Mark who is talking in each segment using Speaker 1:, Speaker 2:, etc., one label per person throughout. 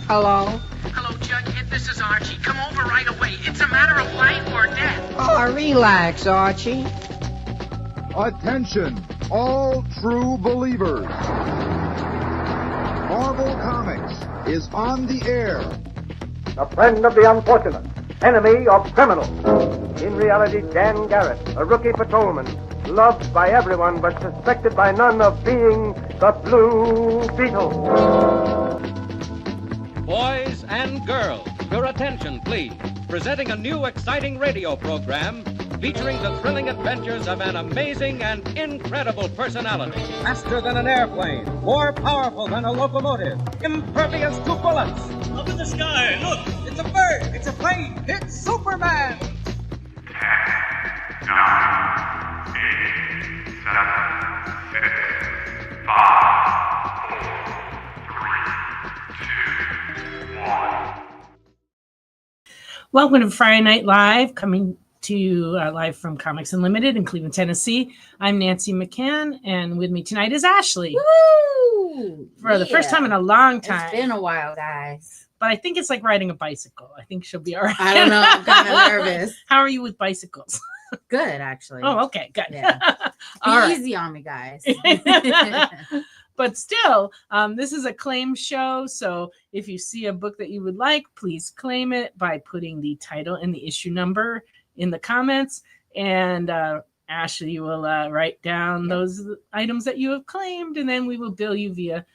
Speaker 1: Hello?
Speaker 2: Hello, Jughead. This is Archie. Come over right away. It's a matter of life or death.
Speaker 1: Oh, relax, Archie.
Speaker 3: Attention, all true believers. Marvel Comics is on the air.
Speaker 4: A friend of the unfortunate, enemy of criminals. In reality, Dan Garrett, a rookie patrolman, loved by everyone but suspected by none of being the Blue Beetle.
Speaker 5: Boys and girls, your attention, please. Presenting a new exciting radio program featuring the thrilling adventures of an amazing and incredible personality. Faster than an airplane, more powerful than a locomotive, impervious to bullets.
Speaker 6: Up in the sky, look! It's a bird! It's a plane! It's Superman!
Speaker 7: 10, 9, 8, 7, 6, 5, 4, 3, 2, 1.
Speaker 8: Welcome to Friday Night Live, coming to you live from Comics Unlimited in Cleveland, Tennessee. I'm Nancy McCann, and with me tonight is Ashley.
Speaker 9: Woo!
Speaker 8: For the first time in a long time.
Speaker 9: It's been a while, guys.
Speaker 8: But I think it's like riding a bicycle. I think she'll be all right.
Speaker 9: I don't know. I'm kind of nervous.
Speaker 8: How are you with bicycles?
Speaker 9: Good, actually.
Speaker 8: Oh, okay, good.
Speaker 9: Yeah. Be easy on me, guys.
Speaker 8: But still, this is a claim show. So if you see a book that you would like, please claim it by putting the title and the issue number in the comments. And Ashley will write down those items that you have claimed. And then we will bill you via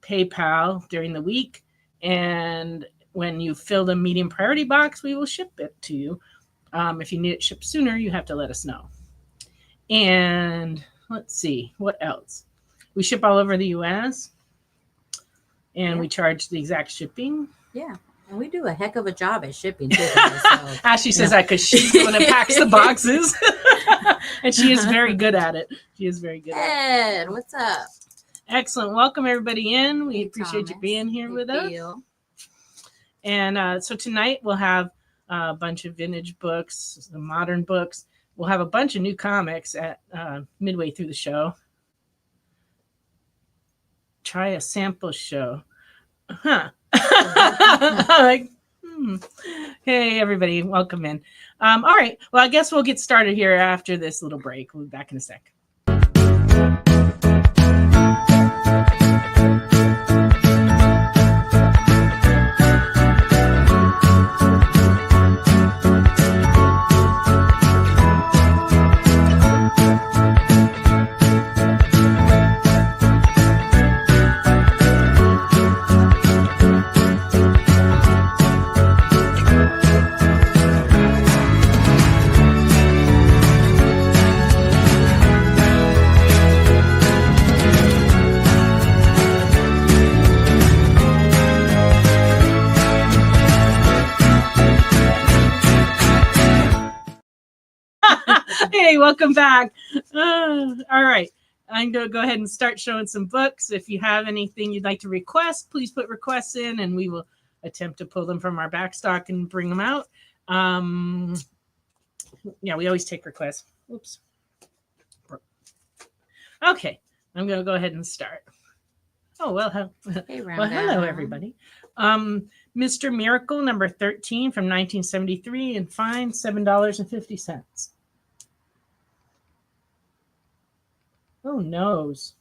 Speaker 8: PayPal during the week. And when you fill the medium priority box, we will ship it to you. If you need it shipped sooner, you have to let us know. And let's see, what else? We ship all over the U.S. and we charge the exact shipping.
Speaker 9: Yeah. And we do a heck of a job at shipping too.
Speaker 8: Ashley says that because she's the one that packs the boxes. And she is very good at it. She is very good at it.
Speaker 9: Ed, what's up?
Speaker 8: Excellent. Welcome everybody in. We
Speaker 9: Hey,
Speaker 8: appreciate
Speaker 9: Thomas.
Speaker 8: you being here with us.
Speaker 9: You.
Speaker 8: And so tonight we'll have a bunch of vintage books, some modern books. We'll have a bunch of new comics at midway through the show. Try a sample show. Huh. Hey, everybody. Welcome in. All right. Well, I guess we'll get started here after this little break. We'll be back in a sec. Hey, welcome back. All right. I'm going to go ahead and start showing some books. If you have anything you'd like to request, please put requests in and we will attempt to pull them from our back stock and bring them out. Yeah, we always take requests. Oops. Okay. I'm going to go ahead and start. Oh, well,
Speaker 9: Hey,
Speaker 8: well, hello, everybody. Mr. Miracle, number 13 from 1973, and fine, $7.50. Oh, nose.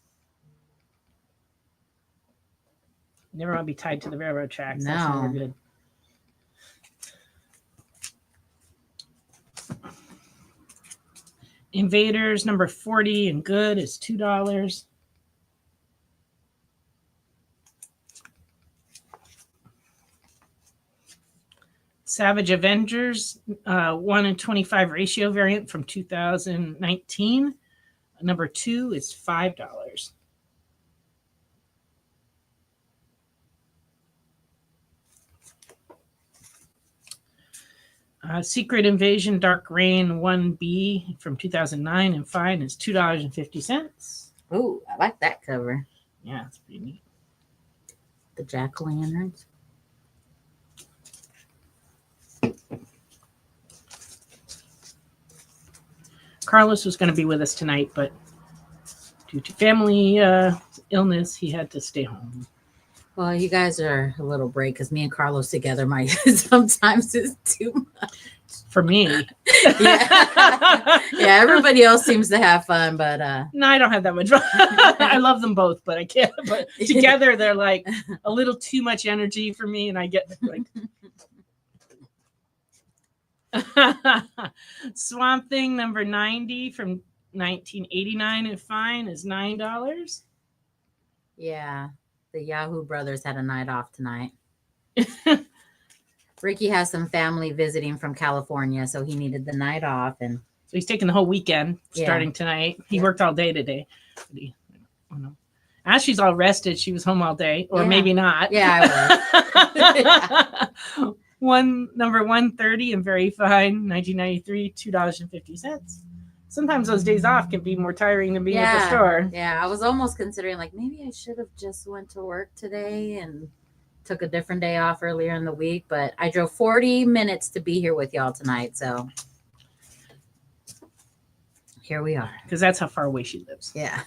Speaker 8: Never want to be tied to the railroad tracks.
Speaker 9: No.
Speaker 8: That's never good. Invaders, number 40, and good is $2. Savage Avengers, 1:25 ratio variant from 2019. Number 2 is $5. Secret Invasion Dark Reign 1B from 2009 and fine is $2.50.
Speaker 9: Ooh, I like that cover.
Speaker 8: Yeah, it's pretty neat.
Speaker 9: The jack-o'-lanterns.
Speaker 8: Carlos was going to be with us tonight, but due to family illness, he had to stay home.
Speaker 9: Well, you guys are a little break because me and Carlos together might sometimes is too much.
Speaker 8: For me.
Speaker 9: Yeah. Yeah, everybody else seems to have fun, but
Speaker 8: no, I don't have that much fun. I love them both, but I can't. But together they're like a little too much energy for me, and I get like Swamp Thing number 90 from 1989 and fine is $9.
Speaker 9: yeah, the Yahoo brothers had a night off tonight. Ricky has some family visiting from California, so he needed the night off, and
Speaker 8: so he's taking the whole weekend starting tonight. He worked all day today. I don't know. Ashley's all rested. She was home all day, or maybe not.
Speaker 9: Yeah, I was.
Speaker 8: Number 130 and very fine, 1993, $2.50. Sometimes those days off can be more tiring than being at the store.
Speaker 9: Yeah, I was almost considering like maybe I should have just went to work today and took a different day off earlier in the week, but I drove 40 minutes to be here with y'all tonight, so here we are.
Speaker 8: Because that's how far away she lives.
Speaker 9: Yeah.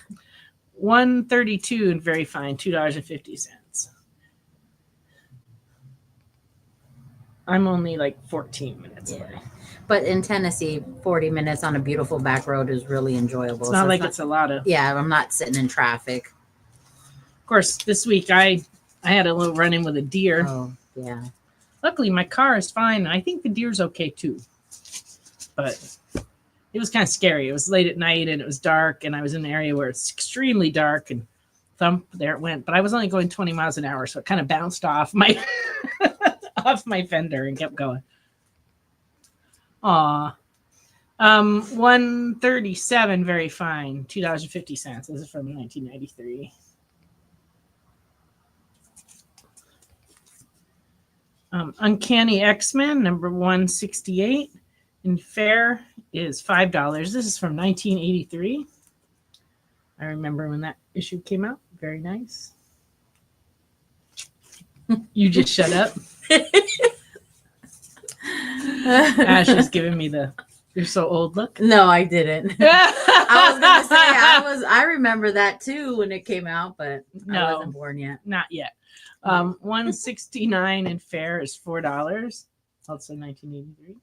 Speaker 8: 132 and very fine, $2.50. I'm only like 14 minutes away.
Speaker 9: But in Tennessee, 40 minutes on a beautiful back road is really enjoyable.
Speaker 8: It's not like it's a lot of...
Speaker 9: Yeah, I'm not sitting in traffic.
Speaker 8: Of course, this week I had a little run-in with a deer.
Speaker 9: Oh, yeah.
Speaker 8: Luckily, my car is fine. I think the deer's okay, too. But it was kind of scary. It was late at night, and it was dark, and I was in an area where it's extremely dark, and thump, there it went. But I was only going 20 miles an hour, so it kind of bounced off my off my fender and kept going. Aw. 137, very fine, $2.50. This is from 1993. Uncanny X-Men, number 168, in fair is $5. This is from 1983. I remember when that issue came out. Very nice. You just shut up. Ashley's giving me the "you're so old" look.
Speaker 9: No, I didn't. I was gonna say I remember that too when it came out, but
Speaker 8: no,
Speaker 9: I wasn't born yet.
Speaker 8: Not yet. 169 and fair is $4. Also 1983.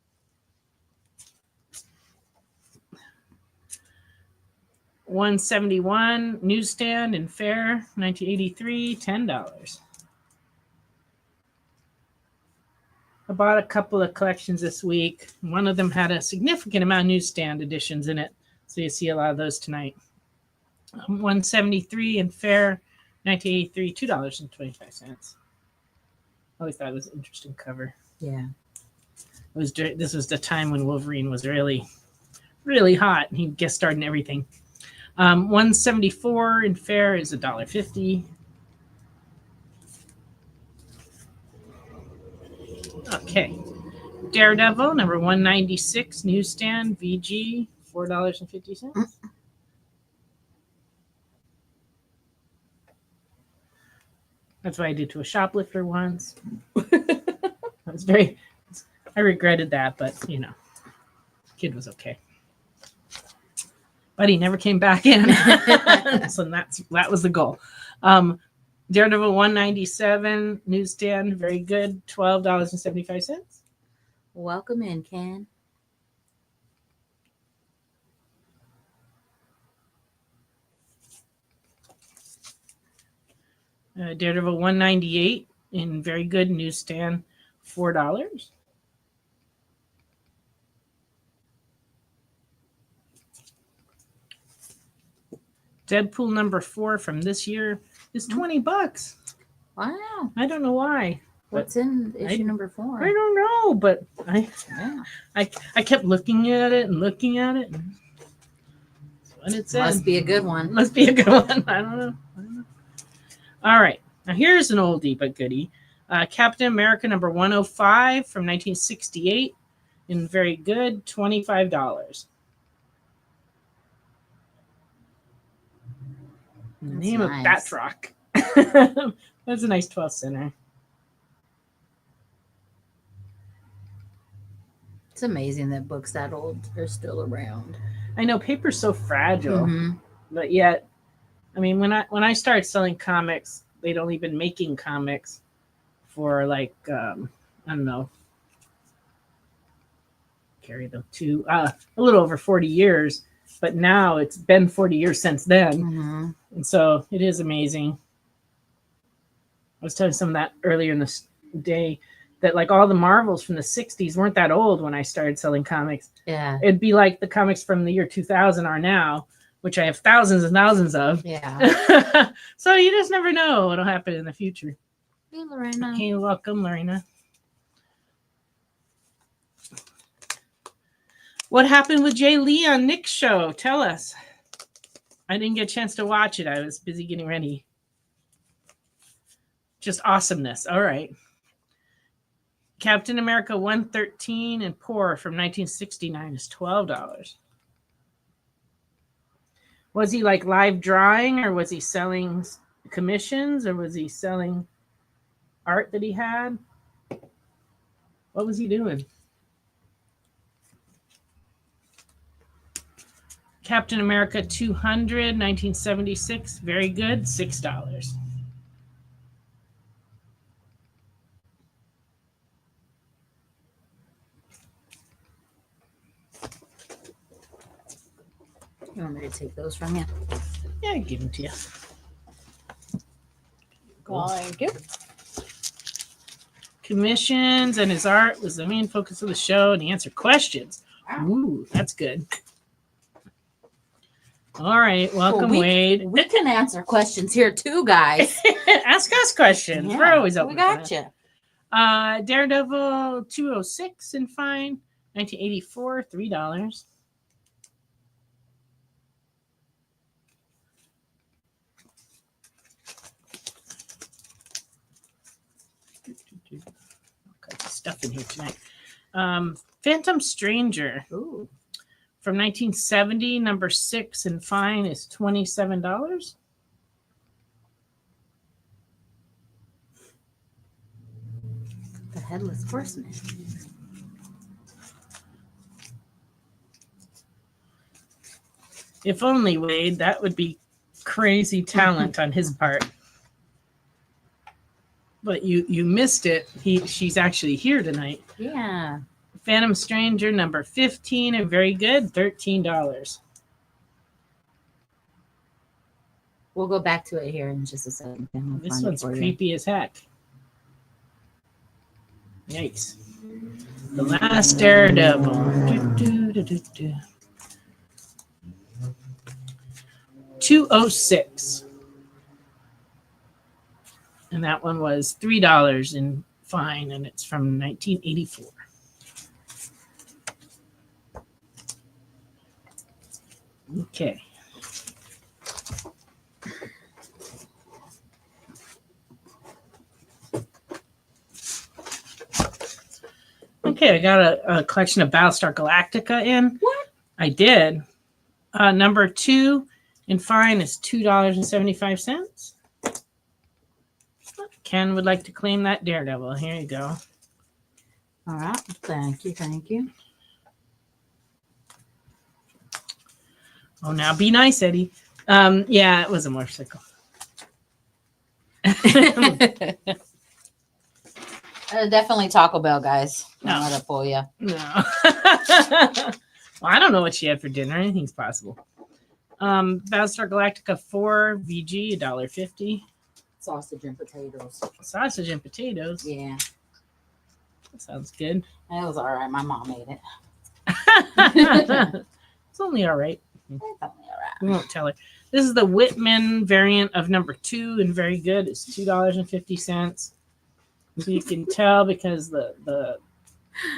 Speaker 8: $171 newsstand and fair 1983, $10. I bought a couple of collections this week. One of them had a significant amount of newsstand editions in it, so you see a lot of those tonight. 173 and fair 1983, $2.25. I always thought it was an interesting cover.
Speaker 9: Yeah.
Speaker 8: This was the time when Wolverine was really, really hot, and he guest starred in everything. 174 in fair is $1.50. Okay. Daredevil, number 196, newsstand, VG, $4.50. That's what I did to a shoplifter once. I regretted that, but you know, the kid was okay. But he never came back in. So that was the goal. Daredevil 197 newsstand, very good, $12.75.
Speaker 9: Welcome in, Ken.
Speaker 8: Daredevil 198 in very good newsstand, $4. Deadpool number 4 from this year is $20.
Speaker 9: Wow.
Speaker 8: I don't know why.
Speaker 9: What's in issue number 4?
Speaker 8: I don't know, but I kept looking at it and looking at it. And that's what it said.
Speaker 9: Must be a good one.
Speaker 8: Must be a good one. I don't know. All right. Now here's an oldie but goodie. Captain America number 105 from 1968 in very good, $25. The name of Batroc. That's a nice 12 center.
Speaker 9: It's amazing that books that old are still around.
Speaker 8: I know paper's so fragile, but yet, I mean, when I started selling comics, they'd only been making comics for like I don't know, carry them to a little over 40 years, but now it's been 40 years since then, and so it is amazing. I was telling some of that earlier in the day that like all the Marvels from the 60s weren't that old when I started selling comics.
Speaker 9: Yeah.
Speaker 8: It'd be like the comics from the year 2000 are now, which I have thousands and thousands of.
Speaker 9: Yeah.
Speaker 8: So you just never know what'll happen in the future.
Speaker 9: Hey, Lorena.
Speaker 8: Hey, welcome, Lorena. What happened with Jay Lee on Nick's show? Tell us. I didn't get a chance to watch it. I was busy getting ready. Just awesomeness. All right. Captain America 113 and Poor from 1969 is $12. Was he like live drawing, or was he selling commissions, or was he selling art that he had? What was he doing? Captain America 200, 1976. Very good. $6.
Speaker 9: You want me to take those from you?
Speaker 8: Yeah, I give them to you.
Speaker 9: Thank you.
Speaker 8: Commissions and his art was the main focus of the show, and he answered questions. Ooh, that's good. All right, welcome, Wade.
Speaker 9: We can answer questions here too, guys.
Speaker 8: Ask us questions.
Speaker 9: Yeah,
Speaker 8: We're always open.
Speaker 9: We got you.
Speaker 8: Daredevil 206 in fine, 1984, $3. Stuff in here tonight. Phantom Stranger.
Speaker 9: Ooh.
Speaker 8: From 1970, number 6 and fine is $27.
Speaker 9: The Headless Horseman.
Speaker 8: If only, Wade, that would be crazy talent on his part. But you missed it. She's actually here tonight.
Speaker 9: Yeah.
Speaker 8: Phantom Stranger number 15 and very good, $13.
Speaker 9: We'll go back to it here in just a second. We'll
Speaker 8: This one's creepy as heck. Yikes. The Last Daredevil. 206. And that one was $3 in fine, and it's from 1984. Okay. Okay, I got a collection of Battlestar Galactica in.
Speaker 9: What?
Speaker 8: I did. Number 2 in fine is $2.75. Ken would like to claim that Daredevil. Here you go.
Speaker 9: All right. Thank you. Thank you.
Speaker 8: Oh, now be nice, Eddie. Yeah, it was a motorcycle.
Speaker 9: Definitely Taco Bell, guys.
Speaker 8: No.
Speaker 9: I'm gonna pull you.
Speaker 8: No. Well, I don't know what she had for dinner. Anything's possible. Battlestar Galactica 4 VG, $1.50.
Speaker 9: Sausage and potatoes.
Speaker 8: Sausage and potatoes.
Speaker 9: Yeah.
Speaker 8: That sounds good.
Speaker 9: It was all right. My mom made it.
Speaker 8: It's only all right.
Speaker 9: It's only all right.
Speaker 8: We won't tell her. This is the Whitman variant of number 2 and very good. It's $2.50. So you can tell because the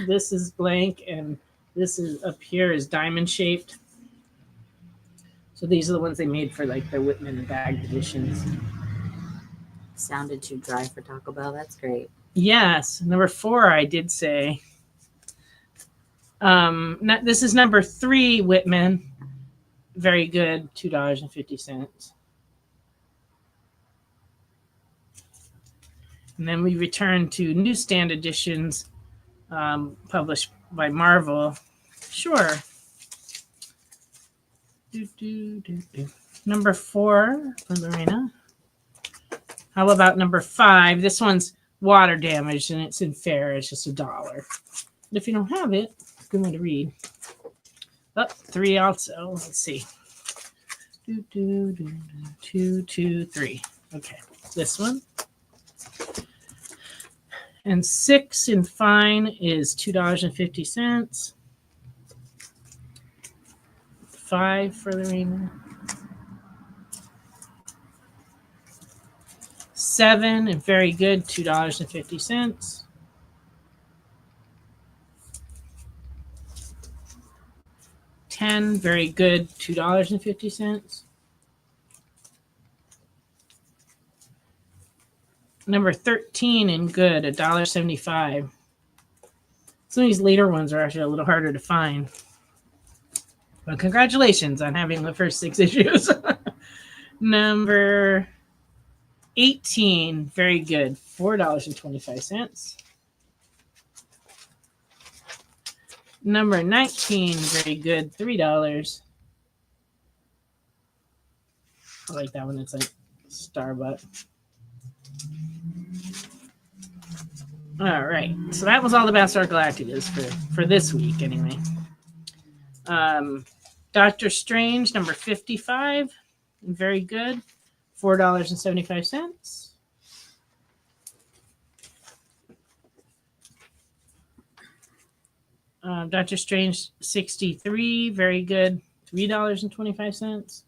Speaker 8: this is blank and this is up here is diamond shaped. So these are the ones they made for like the Whitman bagged editions.
Speaker 9: Sounded too dry for Taco Bell. That's great.
Speaker 8: Yes, number 4 I did say. This is number 3 Whitman. Very good, $2.50. And then we return to newsstand editions published by Marvel. Sure. Number 4 for Lorena. How about number 5? This one's water damage, and it's in fair. It's just $1. If you don't have it, good one to read. Oh, 3 also. Let's see. 2, 2, 3. Okay, this one. And 6 in fine is $2.50. 5 for the remainder. 7 and very good, $2.50. 10, very good, $2.50. Number 13 and good, $1.75. Some of these later ones are actually a little harder to find. But congratulations on having the first 6 issues. Number 18, very good, $4.25. Number 19, very good, $3. I like that one. It's like Starbucks. All right, so that was all the Battlestar Galacticas for this week, anyway. Doctor Strange, number 55, very good, $4.75. Doctor Strange 63, very good, $3.25.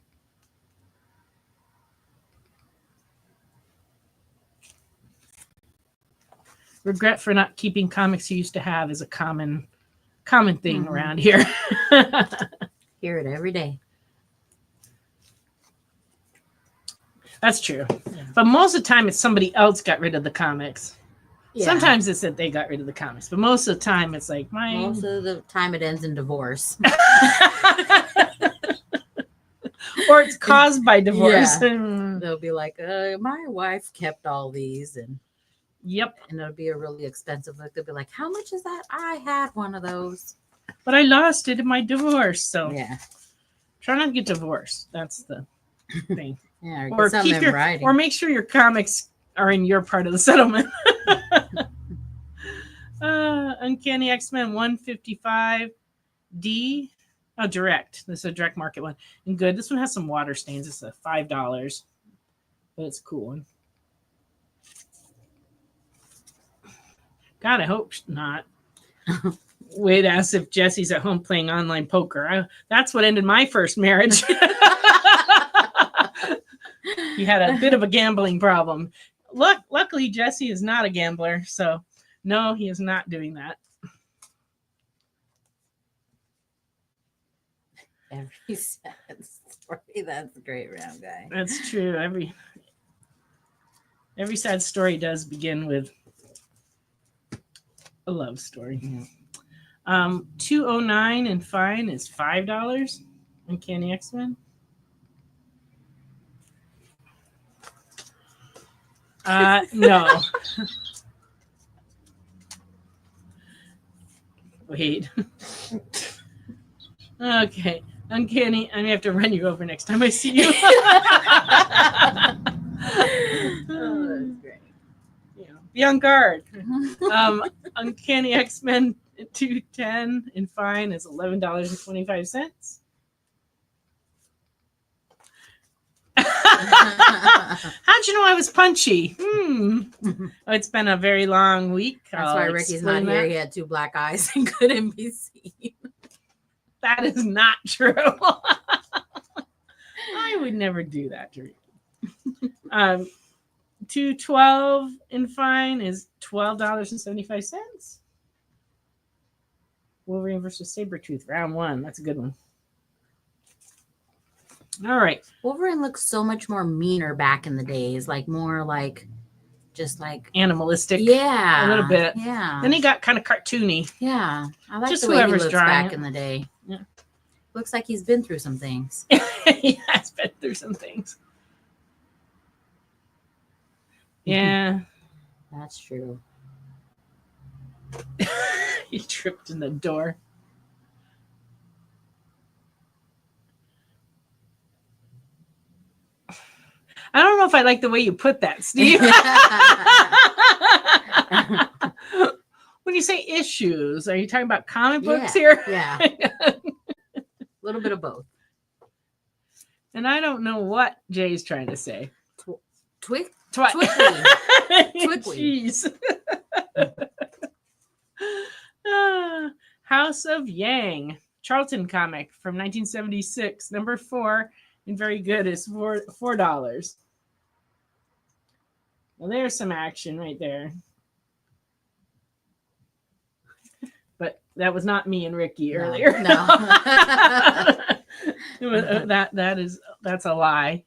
Speaker 8: Regret for not keeping comics you used to have is a common thing around here.
Speaker 9: Hear it every day.
Speaker 8: That's true. Yeah. But most of the time it's somebody else got rid of the comics. Yeah. Sometimes it's that they got rid of the comics, but most of the time it's like mine.
Speaker 9: Most of the time it ends in divorce.
Speaker 8: Or it's caused by divorce.
Speaker 9: Yeah. They'll be like, my wife kept all these, and
Speaker 8: yep.
Speaker 9: And it'll be a really expensive book. They'll be like, how much is that? I had one of those.
Speaker 8: But I lost it in my divorce. So
Speaker 9: yeah.
Speaker 8: Try not to get divorced. That's the thing.
Speaker 9: Yeah,
Speaker 8: or keep your writing. Or make sure your comics are in your part of the settlement. Uncanny X-Men 155D. Oh, direct. This is a direct market one. And good. This one has some water stains. It's a $5. But it's a cool one. God, I hope not. Wade asks if Jesse's at home playing online poker. That's what ended my first marriage. He had a bit of a gambling problem. Luckily, Jesse is not a gambler, so no, he is not doing that.
Speaker 9: Every sad story. That's a great round guy.
Speaker 8: That's true. Every sad story does begin with a love story. Yeah. 209 and fine is $5. Uncanny X-Men. No. Wait. Okay. Uncanny. I'm gonna have to run you over next time I see you.
Speaker 9: Oh, that's great.
Speaker 8: Yeah. Be on guard. Uncanny X-Men 210 and fine is $11.25. How'd you know I was punchy? Oh, it's been a very long week.
Speaker 9: That's why Ricky's not here. He had 2 black eyes and couldn't be seen.
Speaker 8: That is not true. I would never do that to Ricky. 212 in fine is $12.75. Wolverine versus Sabretooth, round 1. That's a good one. All right.
Speaker 9: Wolverine looks so much more meaner back in the days, like more like just like
Speaker 8: animalistic.
Speaker 9: Yeah.
Speaker 8: A little bit.
Speaker 9: Yeah.
Speaker 8: Then he got kind of cartoony.
Speaker 9: Yeah. I like
Speaker 8: just
Speaker 9: the way he looks
Speaker 8: back
Speaker 9: in the day. Yeah. Looks like he's been through some things.
Speaker 8: He has been through some things. Yeah.
Speaker 9: That's true.
Speaker 8: He tripped in the door. I don't know if I like the way you put that, Steve. When you say issues, are you talking about comic books here?
Speaker 9: Yeah. A little bit of both.
Speaker 8: And I don't know what Jay's trying to say.
Speaker 9: Twickly.
Speaker 8: Jeez. House of Yang, Charlton comic from 1976, number 4, and very good is $4. Well, there's some action right there. But that was not me and Ricky earlier.
Speaker 9: No.
Speaker 8: That's a lie.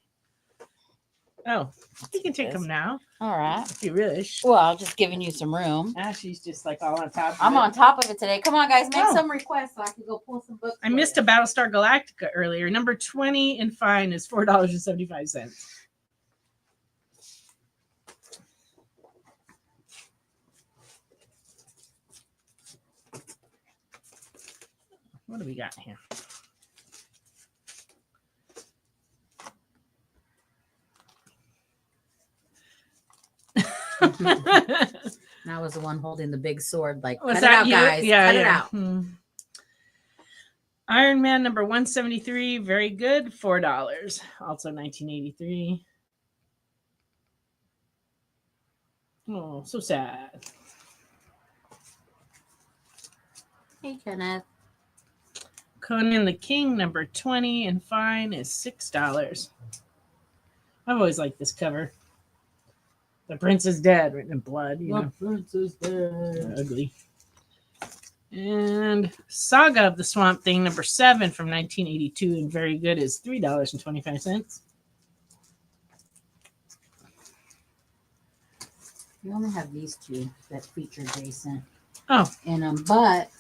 Speaker 8: Oh, you can take them now.
Speaker 9: All right.
Speaker 8: If you wish.
Speaker 9: Well, just giving you some room.
Speaker 8: She's just like all on top of
Speaker 9: I'm
Speaker 8: it.
Speaker 9: on top of it today. Come on, guys. Make some requests so I can go pull some books.
Speaker 8: I missed a Battlestar Galactica earlier. Number 20 and fine is $4.75. What do we got here?
Speaker 9: I was the one holding the big sword. Like,
Speaker 8: Was
Speaker 9: cut
Speaker 8: that
Speaker 9: it out,
Speaker 8: you?
Speaker 9: guys.
Speaker 8: Yeah,
Speaker 9: cut
Speaker 8: yeah.
Speaker 9: it out.
Speaker 8: Iron Man number 173, very good, $4. Also 1983. Oh, so sad.
Speaker 9: Hey, Kenneth.
Speaker 8: Conan the King number 20 and fine is $6. I've always liked this cover. The Prince is dead, written in blood. The Prince is dead. Ugly. And Saga of the Swamp Thing, number 7 from 1982, and very good is $3.25.
Speaker 9: We only have these two that feature Jason.
Speaker 8: Oh.
Speaker 9: In them, but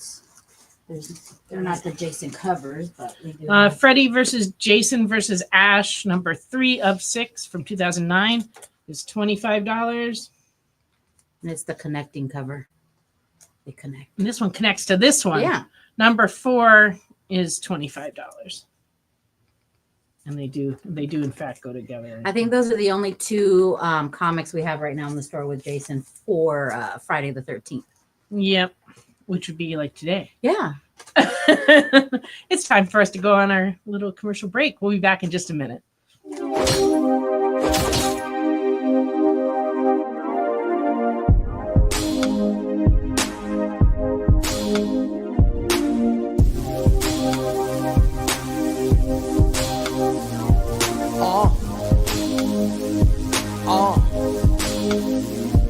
Speaker 9: they're not the Jason covers, but we do.
Speaker 8: Freddy versus Jason versus Ash, number 3 of 6 from 2009. Is $25.
Speaker 9: And it's the connecting cover. They connect.
Speaker 8: And this one connects to this one.
Speaker 9: Yeah.
Speaker 8: Number 4 is $25. And they do in fact go together.
Speaker 9: I think those are the only two comics we have right now in the store with Jason for Friday the 13th.
Speaker 8: Yep. Which would be like today.
Speaker 9: Yeah.
Speaker 8: It's time for us to go on our little commercial break. We'll be back in just a minute.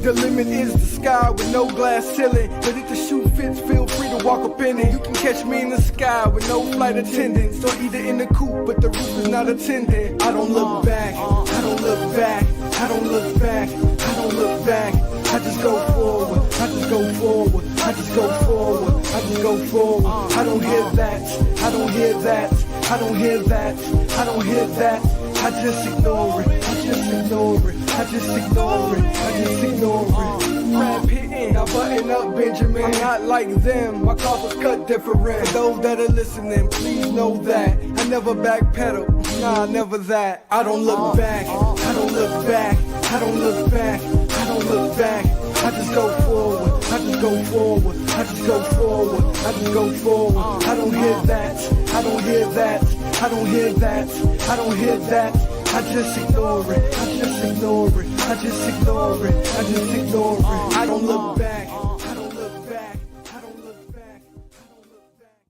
Speaker 10: The limit is the sky with no glass ceiling. But if the shoe fits, feel free to walk up in it. You can catch me in the sky with no flight attendants, or either in the coupe, but the roof is not attended. I don't look back, I don't look back, I don't look back, I don't look back. I just go forward, I just go forward, I just go forward, I just go forward. I don't hear that, I don't hear that, I don't hear that, I don't hear that. I just ignore it, I just ignore it, I just ignore it, I just ignore it. Brad Pitt, I button up Benjamin. I'm not like them, my cloth was cut different. For those that are listening, please know that I never backpedal, nah, never that. I don't look back, I don't look back, I don't look back, I don't look back. I just go forward, I just go forward, I just go forward, I just go forward. I don't hear that, I don't hear that, I don't hear that, I don't hear that. I just ignore it, I just ignore it, I just ignore it, I just ignore it. I don't look back, I don't look back, I don't look back, I don't look back.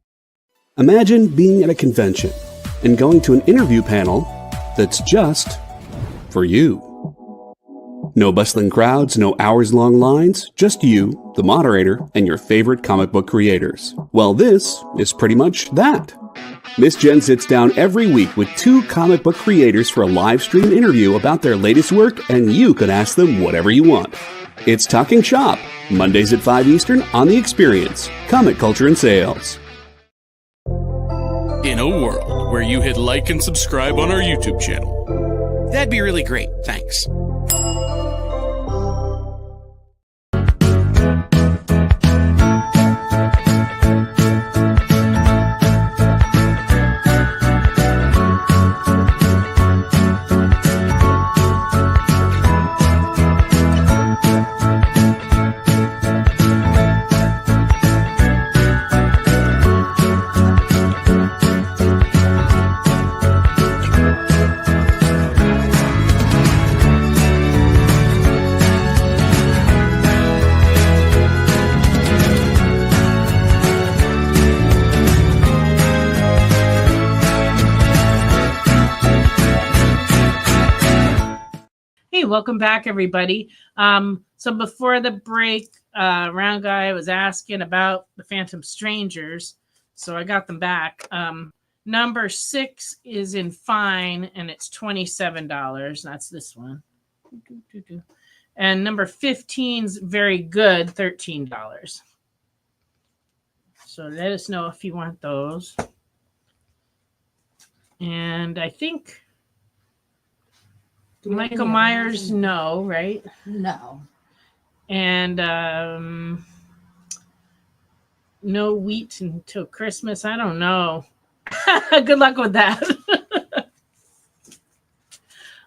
Speaker 11: Imagine being at a convention and going to an interview panel that's just for you. No bustling crowds, no hours-long lines, just you, the moderator, and your favorite comic book creators. Well, this is pretty much that. Miss Jen sits down every week with 2 comic book creators for a live stream interview about their latest work, and you can ask them whatever you want. It's Talking Shop, Mondays at 5 Eastern on The Experience, Comic Culture and Sales.
Speaker 12: In a world where you hit like and subscribe on our YouTube channel. That'd be really great, thanks.
Speaker 8: Okay, welcome back, everybody. So before the break, Round Guy was asking about the Phantom Strangers, so I got them back. Number 6 is in fine, and it's $27. That's this one. And number 15's very good, $13. So let us know if you want those. And I think Michael Myers, no, right?
Speaker 9: No.
Speaker 8: And no wheat until Christmas. I don't know. Good luck with that.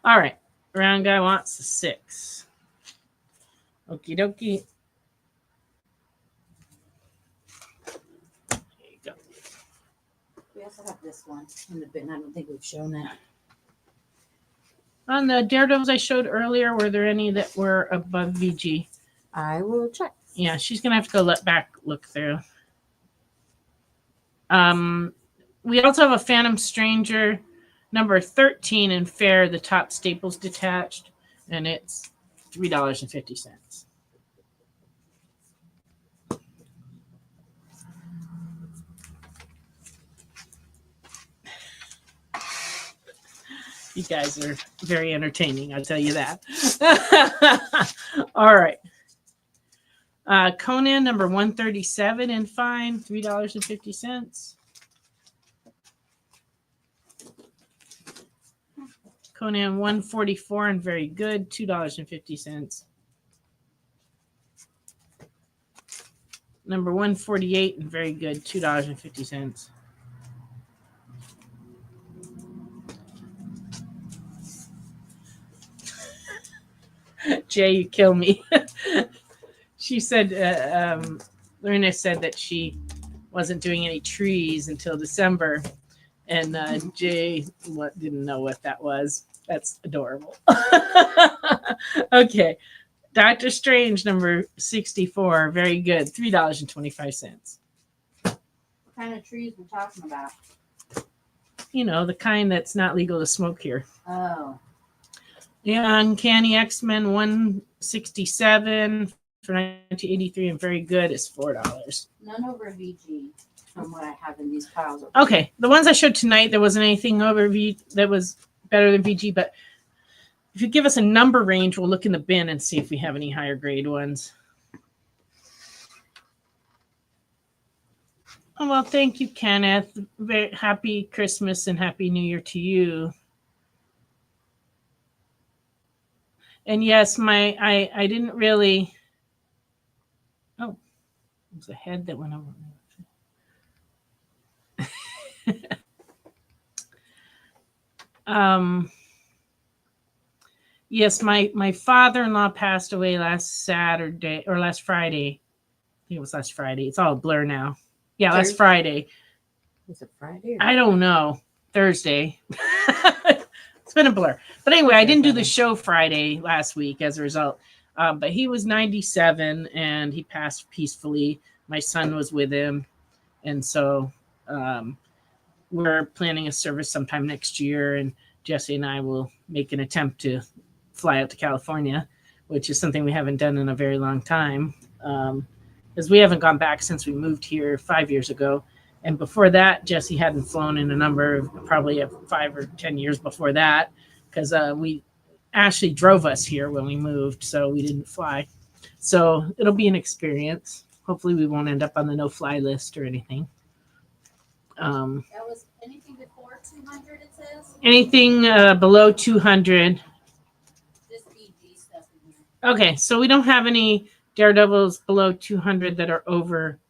Speaker 8: All right. Round Guy wants the 6. Okie dokie. There you go.
Speaker 9: We also have this one in the bin. I don't think we've shown that.
Speaker 8: On the Daredevils I showed earlier, were there any that were above VG?
Speaker 9: I will check.
Speaker 8: Yeah, she's going to have to go look through. We also have a Phantom Stranger, number 13 in fair, the top staples detached, and it's $3.50. You guys are very entertaining, I'll tell you that. All right. Conan, number 137 in fine, $3.50. Conan 144 and very good, $2.50. Number 148 and very good, $2.50. Jay, you kill me. She said, Lorena said that she wasn't doing any trees until December. And Jay didn't know what that was. That's adorable. Okay. Doctor Strange, number 64. Very good. $3.25.
Speaker 9: What kind of trees we're talking about?
Speaker 8: You know, the kind that's not legal to smoke here.
Speaker 9: Oh.
Speaker 8: Yeah, Uncanny X-Men 167 for 1983 and very good is $4.
Speaker 9: None over VG from what I have in these piles.
Speaker 8: Okay, the ones I showed tonight, there wasn't anything over V that was better than VG, but if you give us a number range, we'll look in the bin and see if we have any higher grade ones. Oh, well, thank you, Kenneth. Very happy Christmas and Happy New Year to you. And yes, I didn't really. Oh, there's a head that went over. Yes, my father-in-law passed away last Saturday or last Friday. I think it was last Friday. It's all a blur now. Yeah, last Friday.
Speaker 9: Was it Friday?
Speaker 8: I don't know. Thursday. It's been a blur. But anyway, I didn't do the show Friday last week as a result. But he was 97 and he passed peacefully. My son was with him. And so we're planning a service sometime next year. And Jesse and I will make an attempt to fly out to California, which is something we haven't done in a very long time. Because we haven't gone back since we moved here 5 years ago. And before that, Jesse hadn't flown in a number of probably 5 or 10 years before that, because Ashley drove us here when we moved, so we didn't fly. So it'll be an experience. Hopefully we won't end up on the no-fly list or anything.
Speaker 9: That was anything before 200, it says?
Speaker 8: Anything below 200.
Speaker 9: This BG stuff in here.
Speaker 8: Okay, so we don't have any Daredevils below 200 that are over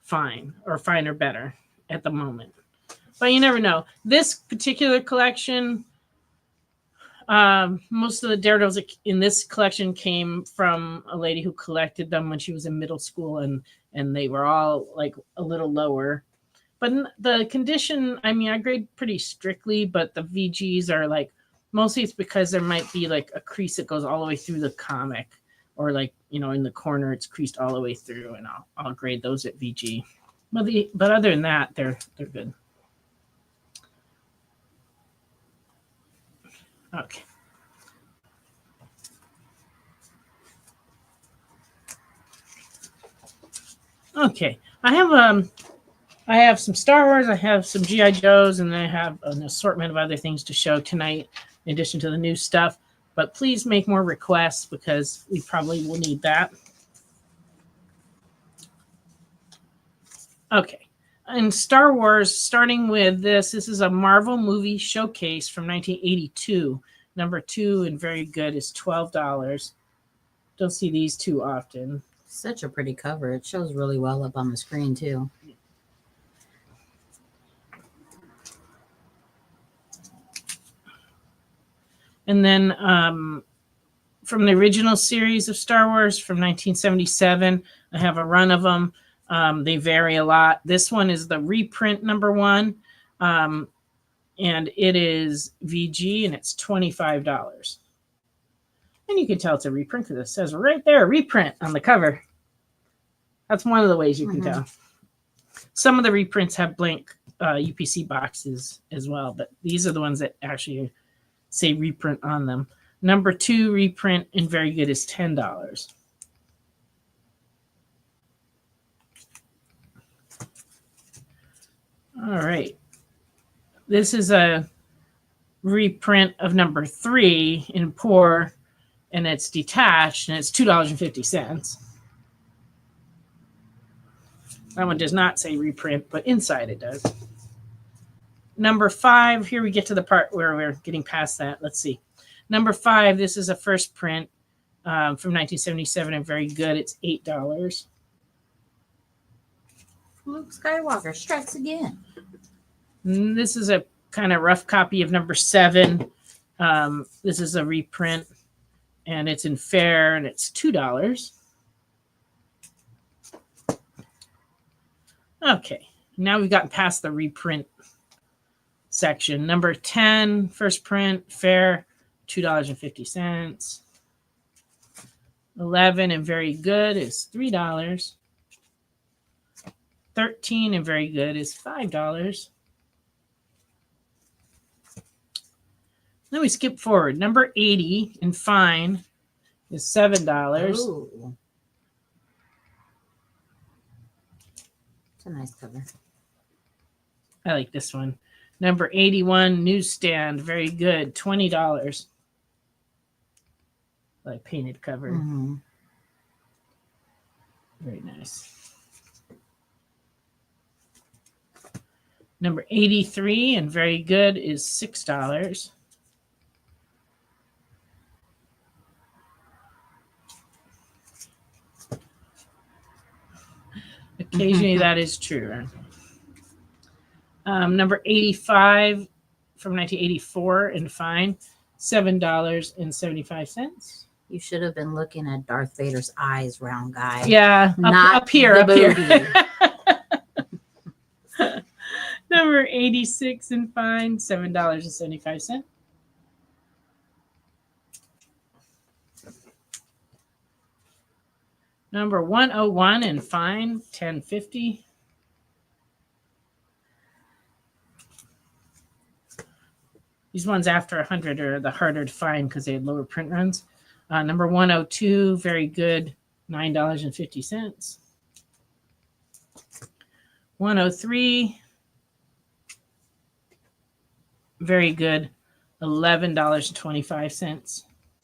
Speaker 8: fine or better at the moment, but you never know. This particular collection, most of the Daredevils in this collection came from a lady who collected them when she was in middle school, and they were all like a little lower. But the condition, I mean, I grade pretty strictly, but the VGs are like, mostly it's because there might be like a crease that goes all the way through the comic, or like, you know, in the corner it's creased all the way through, and I'll grade those at VG. But other than that, they're good. Okay. Okay, I have some Star Wars, I have some G.I. Joes, and then I have an assortment of other things to show tonight in addition to the new stuff. But please make more requests because we probably will need that. Okay. In Star Wars, starting with this is a Marvel movie showcase from 1982. Number 2 and very good is $12. Don't see these too often.
Speaker 9: Such a pretty cover. It shows really well up on the screen too.
Speaker 8: And then from the original series of Star Wars from 1977, I have a run of them. They vary a lot. This one is the reprint number 1, and it is VG, and it's $25. And you can tell it's a reprint because it says right there, reprint on the cover. That's one of the ways you can tell. Some of the reprints have blank UPC boxes as well, but these are the ones that actually say reprint on them. Number 2 reprint and very good is $10. All right. This is a reprint of number 3 in poor, and it's detached, and it's $2.50. That one does not say reprint, but inside it does. Number 5, here we get to the part where we're getting past that. Let's see. Number 5, this is a first print from 1977 and very good. It's $8.
Speaker 9: Luke Skywalker strikes again.
Speaker 8: And this is a kind of rough copy of number 7. This is a reprint, and it's in fair, and it's $2. Okay, now we've gotten past the reprint section. Number 10, first print, fair, $2.50. 11 and very good is $3. 13 and very good is $5. Then we skip forward. Number 80 and fine is $7.
Speaker 9: Ooh. It's a nice cover.
Speaker 8: I like this one. Number 81 newsstand, very good, $20. Like painted cover.
Speaker 9: Mm-hmm.
Speaker 8: Very nice. Number 83 and very good is $6. Occasionally that is true. Number 85 from 1984 and fine, $7.75.
Speaker 9: You should have been looking at Darth Vader's eyes, round guy.
Speaker 8: Yeah,
Speaker 9: not
Speaker 8: up here.
Speaker 9: booty.
Speaker 8: Number 86 and fine, $7.75. Number 101 and fine, $10.50. These ones after 100 are the harder to find because they had lower print runs. Number 102, very good, $9.50. 103, very good, $11.25.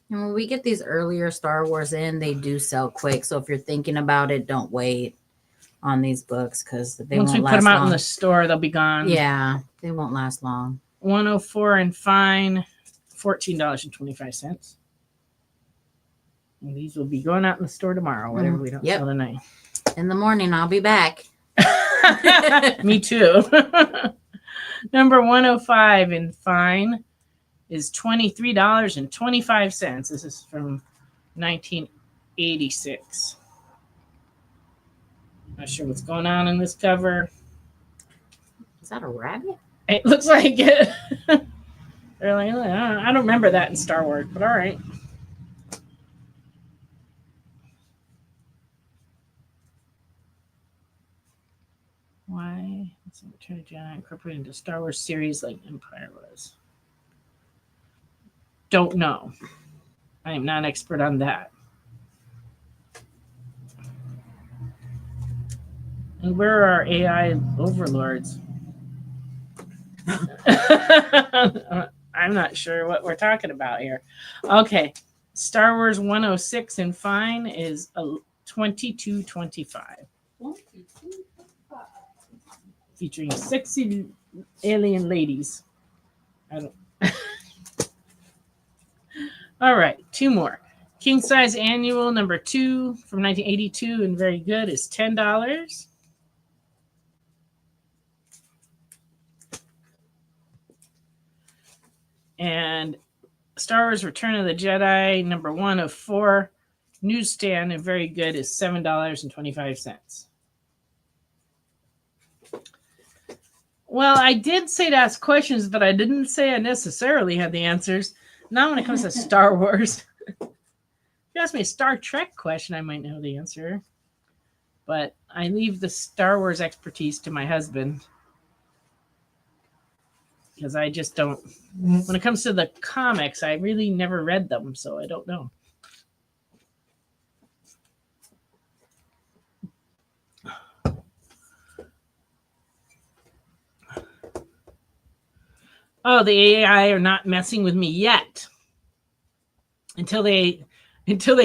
Speaker 9: And when we get these earlier Star Wars in, they do sell quick. So if you're thinking about it, don't wait on these books because they
Speaker 8: Once
Speaker 9: won't
Speaker 8: we
Speaker 9: last
Speaker 8: put them out
Speaker 9: long.
Speaker 8: in the store, they'll be gone.
Speaker 9: Yeah, they won't last long.
Speaker 8: 104 and fine, $14.25. And these will be going out in the store tomorrow, whatever we don't sell tonight.
Speaker 9: In the morning, I'll be back.
Speaker 8: Me too. Number 105 and fine is $23.25. This is from 1986. Not sure what's going on in this cover.
Speaker 9: Is that a rabbit?
Speaker 8: It looks like it. They're like, I don't remember that in Star Wars, but all right. Why? It's Return of the Jedi incorporated into Star Wars series like Empire was. Don't know. I am not an expert on that. And where are our AI overlords? I'm not sure what we're talking about here. Okay. Star Wars 106 in fine is 22.25. Featuring sexy alien ladies. I don't. All right, two more. King size annual number 2 from 1982 and very good is $10. And Star Wars Return of the Jedi number 1 of 4 newsstand and very good is $7.25. Well, I did say to ask questions, but I didn't say I necessarily had the answers. Not when it comes to Star Wars. If you ask me a Star Trek question, I might know the answer. But I leave the Star Wars expertise to my husband. Because I just don't. When it comes to the comics, I really never read them, so I don't know. Oh, the AI are not messing with me yet. Until they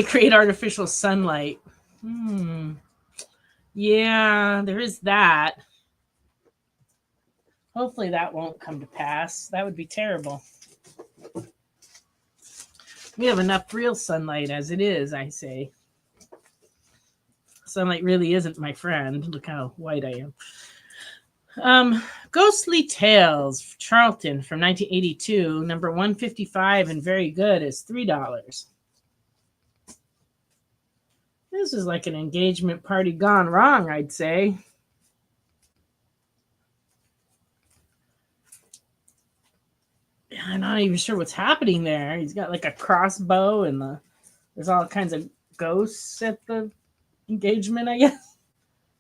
Speaker 8: create artificial sunlight. Yeah, there is that. Hopefully that won't come to pass. That would be terrible. We have enough real sunlight as it is, I say. Sunlight really isn't my friend. Look how white I am. Ghostly Tales, Charlton from 1982, number 155 and very good is $3. This is like an engagement party gone wrong, I'd say. I'm not even sure what's happening there. He's got like a crossbow and there's all kinds of ghosts at the engagement, I guess.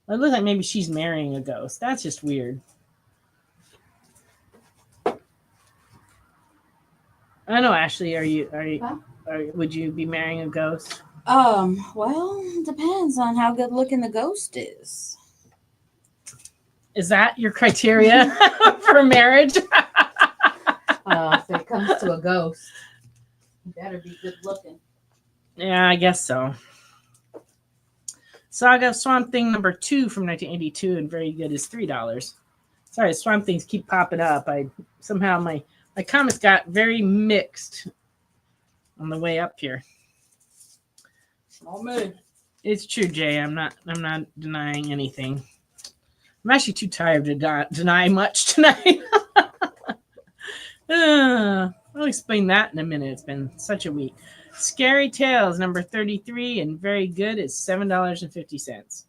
Speaker 8: It looks like maybe she's marrying a ghost. That's just weird. I know, Ashley. Would you be marrying a ghost?
Speaker 9: Well, depends on how good looking the ghost is.
Speaker 8: Is that your criteria for marriage?
Speaker 9: If it comes to a ghost, you better be good looking.
Speaker 8: Yeah, I guess so. Saga of Swamp Thing number 2 from 1982 and very good is $3. Sorry, Swamp Things keep popping up. Somehow my comments got very mixed on the way up here.
Speaker 9: Small mood.
Speaker 8: It's true, Jay. I'm not denying anything. I'm actually too tired to deny much tonight. I'll explain that in a minute. It's been such a week. Scary Tales number 33 and very good is $7.50.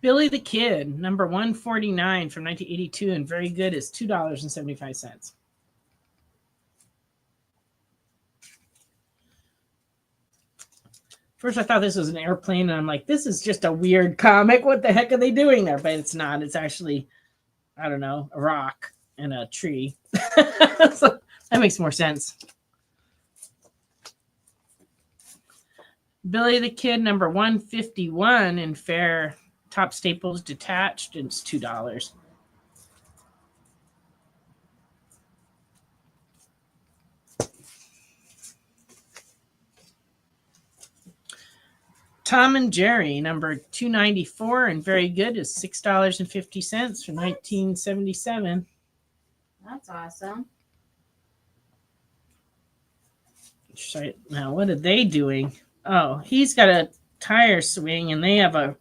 Speaker 8: Billy the Kid, number 149 from 1982 and very good is $2.75. First, I thought this was an airplane, and I'm like, this is just a weird comic. What the heck are they doing there? But it's not. It's actually, I don't know, a rock and a tree. So that makes more sense. Billy the Kid, number 151 in fair top staples detached, and it's $2. Tom and Jerry, number 294 and very good is $6.50 from 1977.
Speaker 9: That's awesome.
Speaker 8: Now, what are they doing? Oh, he's got a tire swing and they have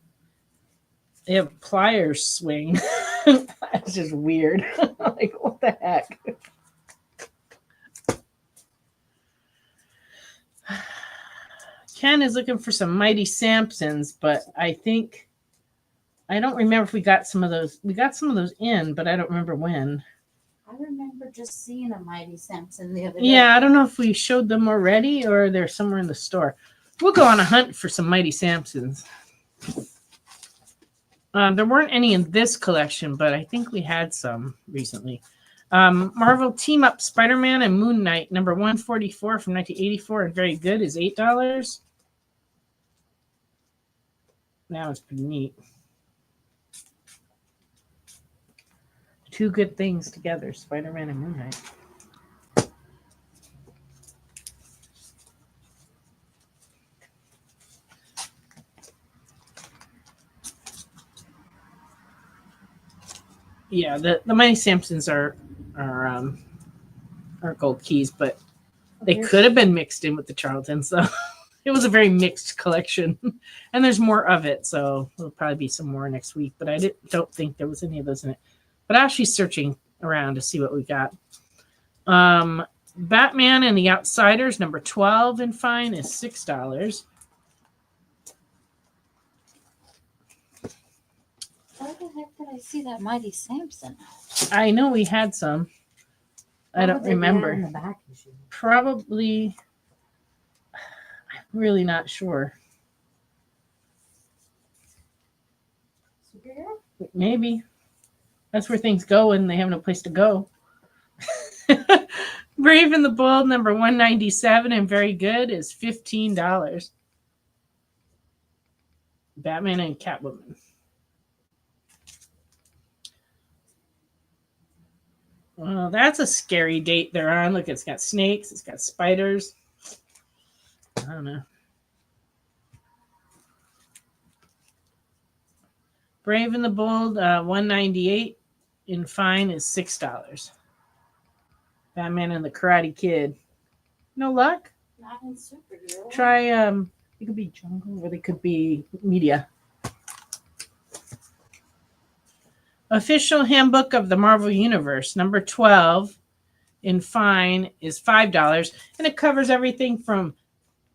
Speaker 8: pliers swing. That's just weird. Like, what the heck? Ken is looking for some Mighty Sampsons, but I don't remember if we got some of those. We got some of those in, but I don't remember when.
Speaker 9: I remember just seeing a Mighty Sampson the other day.
Speaker 8: Yeah, I don't know if we showed them already or they're somewhere in the store. We'll go on a hunt for some Mighty Sampsons. There weren't any in this collection, but I think we had some recently. Marvel Team Up Spider-Man and Moon Knight, number 144 from 1984, and very good, is $8. That was pretty neat. Two good things together, Spider-Man and Moon Knight. Yeah, the Mighty Sampsons are gold keys, but they could have been mixed in with the Charltons. So it was a very mixed collection, and there's more of it. So there'll probably be some more next week. But I don't think there was any of those in it. But actually searching around to see what we got. Batman and the Outsiders, number 12 in fine, is $6.
Speaker 9: Where the heck did I see that Mighty Sampson?
Speaker 8: I know we had some. I don't remember.
Speaker 9: In the back issue?
Speaker 8: Probably. I'm really not sure.
Speaker 9: Superhero?
Speaker 8: Maybe. That's where things go when they have no place to go. Brave and the Bold, number 197, and very good, is $15. Batman and Catwoman. Well, that's a scary date they're on. Look, it's got snakes. It's got spiders. I don't know. Brave and the Bold, 198 in fine is $6. Batman and the Karate Kid. No luck?
Speaker 9: Not in superhero.
Speaker 8: Try, it could be Jungle or they could be Media. Official Handbook of the Marvel Universe, number 12 in fine is $5, and it covers everything from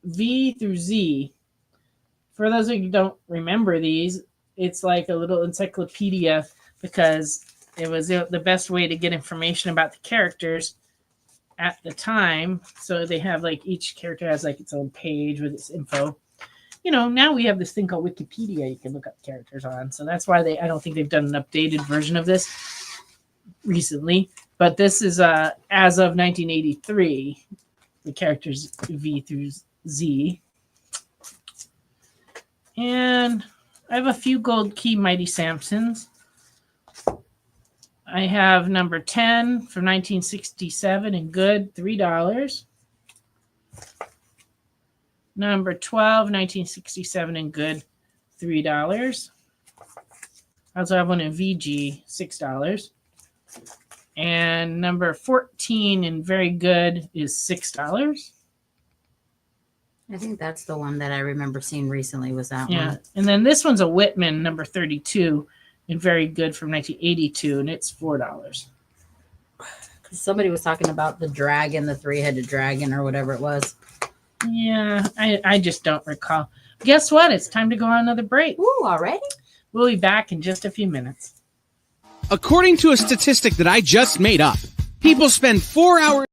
Speaker 8: V through Z. For those of you who don't remember these, it's like a little encyclopedia because it was the best way to get information about the characters at the time. So they have like each character has like its own page with its info. You know, now we have this thing called Wikipedia you can look up characters on. So that's why I don't think they've done an updated version of this recently. But this is as of 1983, the characters V through Z. And I have a few gold key Mighty Sampsons. I have number 10 from 1967 in good, $3. Number 12, 1967 in good, $3. I also have one in VG, $6. And number 14 in very good is $6.
Speaker 9: I think that's the one that I remember seeing recently was that
Speaker 8: Yeah.
Speaker 9: one.
Speaker 8: And then this one's a Whitman, number 32 in very good from 1982, and it's $4.
Speaker 9: Somebody was talking about the dragon, the three-headed dragon or whatever it was.
Speaker 8: Yeah, I just don't recall. Guess what? It's time to go on another break.
Speaker 9: Ooh, already?
Speaker 8: We'll be back in just a few minutes.
Speaker 12: According to a statistic that I just made up, people spend 4 hours.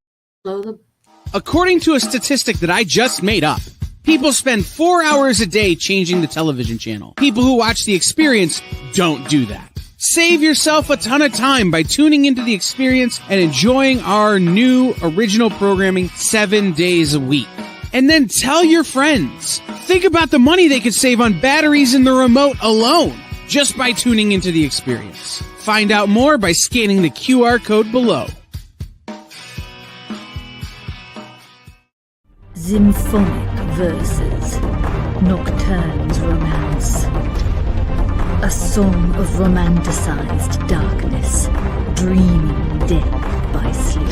Speaker 12: According to a statistic that I just made up, people spend 4 hours a day changing the television channel. People who watch The Experience don't do that. Save yourself a ton of time by tuning into The Experience and enjoying our new original programming 7 days a week. And then tell your friends. Think about the money they could save on batteries in the remote alone just by tuning into The Experience. Find out more by scanning the QR code below.
Speaker 13: Symphonic verses, Nocturne's romance. A song of romanticized darkness, dreaming death by sleep.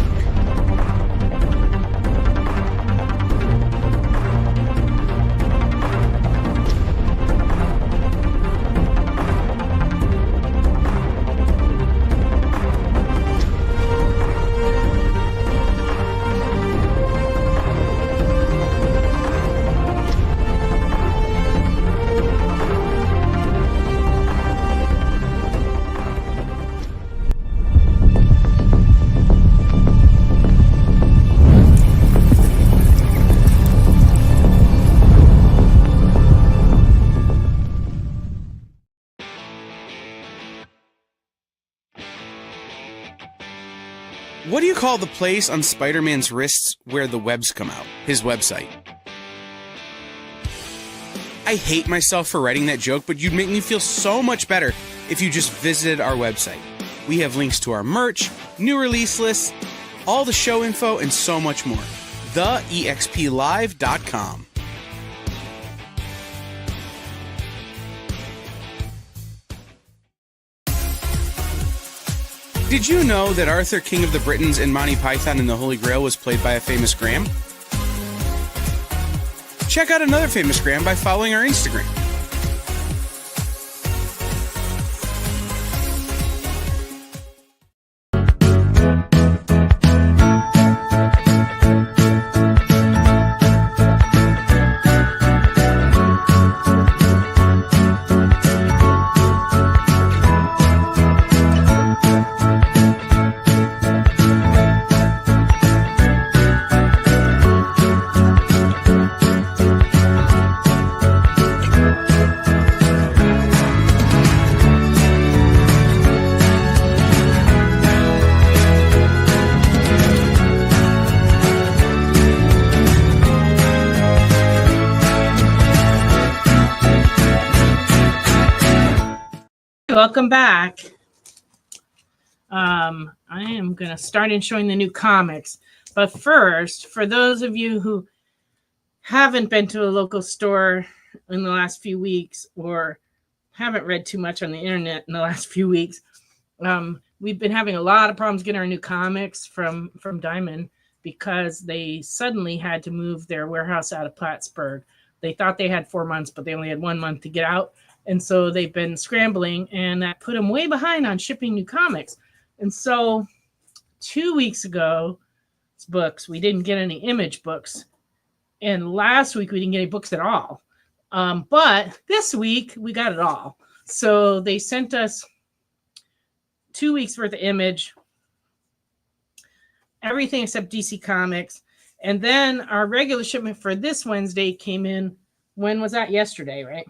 Speaker 12: What do you call the place on Spider-Man's wrists where the webs come out? His website. I hate myself for writing that joke, but you'd make me feel so much better if you just visited our website. We have links to our merch, new release lists, all the show info, and so much more. TheEXPLive.com. Did you know that Arthur, King of the Britons, in Monty Python and the Holy Grail was played by a famous Graham? Check out another famous Graham by following our Instagram.
Speaker 8: Welcome back. I am going to start in showing the new comics. But first, for those of you who haven't been to a local store in the last few weeks or haven't read too much on the internet in the last few weeks, we've been having a lot of problems getting our new comics from Diamond because they suddenly had to move their warehouse out of Plattsburgh. They thought they had 4 months, but they only had 1 month to get out. And so they've been scrambling, and that put them way behind on shipping new comics. And so 2 weeks ago, books, we didn't get any Image books. And last week, we didn't get any books at all. But this week, we got it all. So they sent us 2 weeks worth of Image, everything except DC Comics. And then our regular shipment for this Wednesday came in. When was that? Yesterday, right?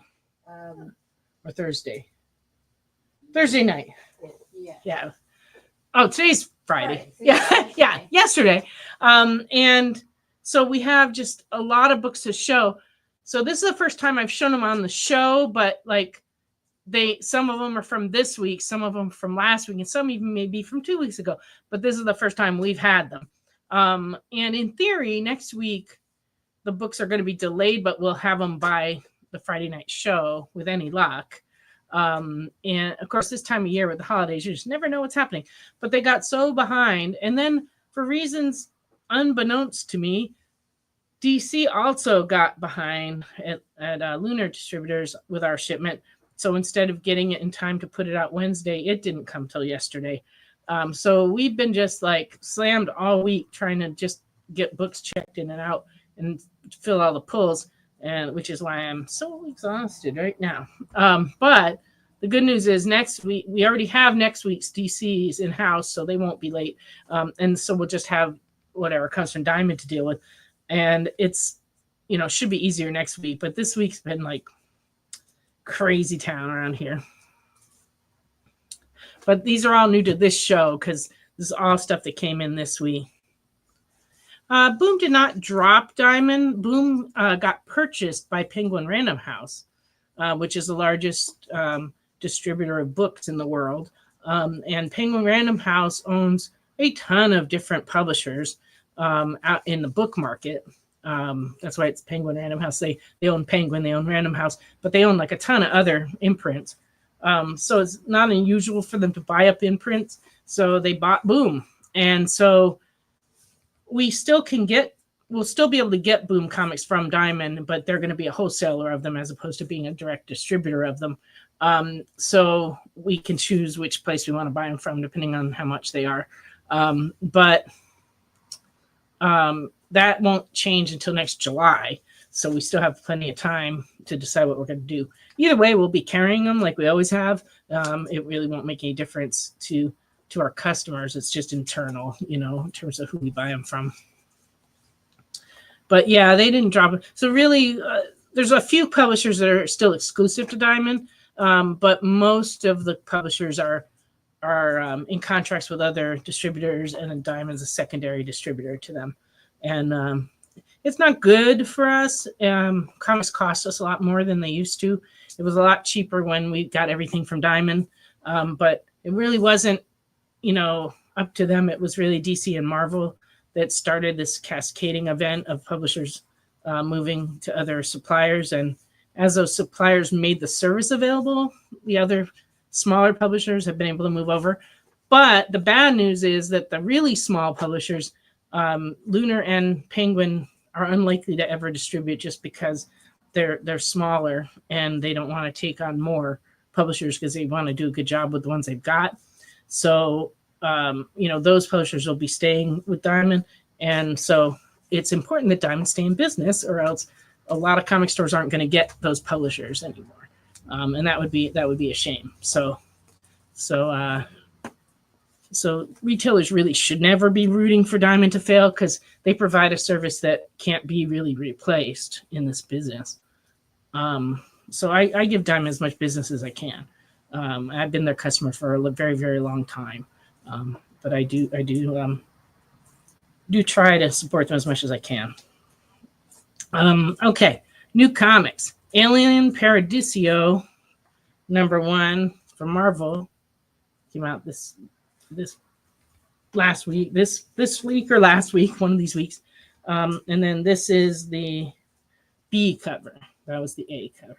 Speaker 8: Or Thursday night. Yeah. Oh, today's Friday. Yeah. Yesterday. And so we have just a lot of books to show. So this is the first time I've shown them on the show, but like some of them are from this week, some of them from last week, and some even maybe from 2 weeks ago. But this is the first time we've had them. And in theory, next week the books are going to be delayed, but we'll have them by the Friday night show with any luck. And of course, this time of year with the holidays, you just never know what's happening. But they got so behind. And then for reasons unbeknownst to me, DC also got behind at Lunar Distributors with our shipment. So instead of getting it in time to put it out Wednesday, it didn't come till yesterday. So we've been just like slammed all week trying to just get books checked in and out and fill all the pulls. And which is why I'm so exhausted right now. But the good news is next week, we already have next week's DCs in-house, so they won't be late. And so we'll just have whatever comes from Diamond to deal with. And it's, should be easier next week. But this week's been like crazy town around here. But these are all new to this show because this is all stuff that came in this week. Boom did not drop Diamond. Boom got purchased by Penguin Random House, which is the largest distributor of books in the world. And Penguin Random House owns a ton of different publishers out in the book market. That's why it's Penguin Random House. They own Penguin, they own Random House, but they own like a ton of other imprints. So it's not unusual for them to buy up imprints. So they bought Boom. And so we'll still be able to get Boom comics from Diamond, but they're going to be a wholesaler of them as opposed to being a direct distributor of them. So we can choose which place we want to buy them from, depending on how much they are. But that won't change until next July. So we still have plenty of time to decide what we're going to do. Either way, we'll be carrying them like we always have. It really won't make any difference to our customers. It's just internal, in terms of who we buy them from. But yeah, they didn't drop it. So really, there's a few publishers that are still exclusive to Diamond, but most of the publishers are in contracts with other distributors, and then Diamond's a secondary distributor to them. And it's not good for us. Comics cost us a lot more than they used to. It was a lot cheaper when we got everything from Diamond, but it really wasn't, up to them. It was really DC and Marvel that started this cascading event of publishers moving to other suppliers. And as those suppliers made the service available, the other smaller publishers have been able to move over. But the bad news is that the really small publishers, Lunar and Penguin, are unlikely to ever distribute just because they're smaller and they don't want to take on more publishers because they want to do a good job with the ones they've got. So, those publishers will be staying with Diamond. And so it's important that Diamond stay in business, or else a lot of comic stores aren't going to get those publishers anymore. And that would be a shame. So retailers really should never be rooting for Diamond to fail, because they provide a service that can't be really replaced in this business. So I give Diamond as much business as I can. I've been their customer for a very, very long time. But I do try to support them as much as I can. Okay, new comics. Alien Paradiso #1 from Marvel came out this last week, this week or last week, one of these weeks. And then this is the B cover. That was the A cover.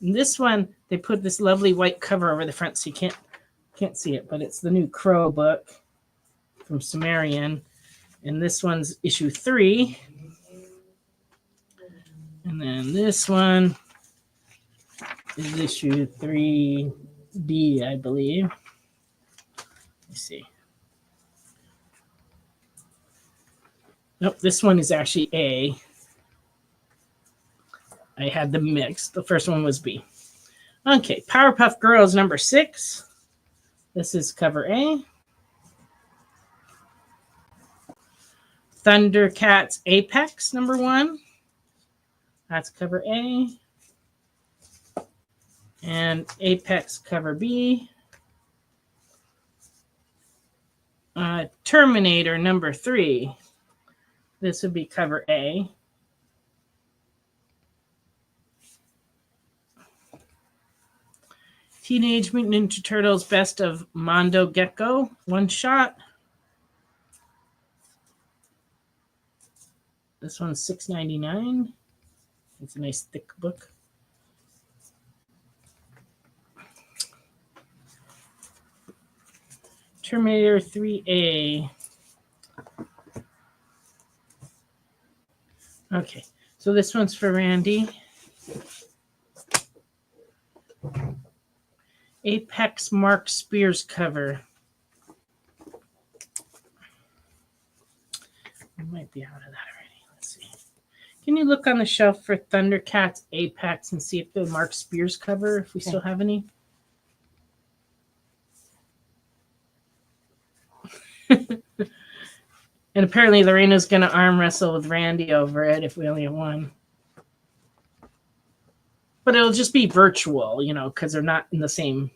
Speaker 8: And this one, they put this lovely white cover over the front, so you can't see it, but it's the new Crow book from Sumerian. And this one's issue 3. And then this one is issue 3B, I believe. Let's see. Nope, this one is actually A. I had them mixed. The first one was B. Okay, Powerpuff Girls #6. This is cover A. Thundercats Apex #1. That's cover A. And Apex cover B. Terminator #3. This would be cover A. Teenage Mutant Ninja Turtles Best of Mondo Gecko one shot. This one's $6.99. It's a nice thick book. Terminator 3A. Okay, so this one's for Randy. Apex Mark Spears cover. I might be out of that already. Let's see. Can you look on the shelf for Thundercats Apex and see if the Mark Spears cover, if we still have any? And apparently Lorena's going to arm wrestle with Randy over it if we only have one. But it'll just be virtual, because they're not in the same,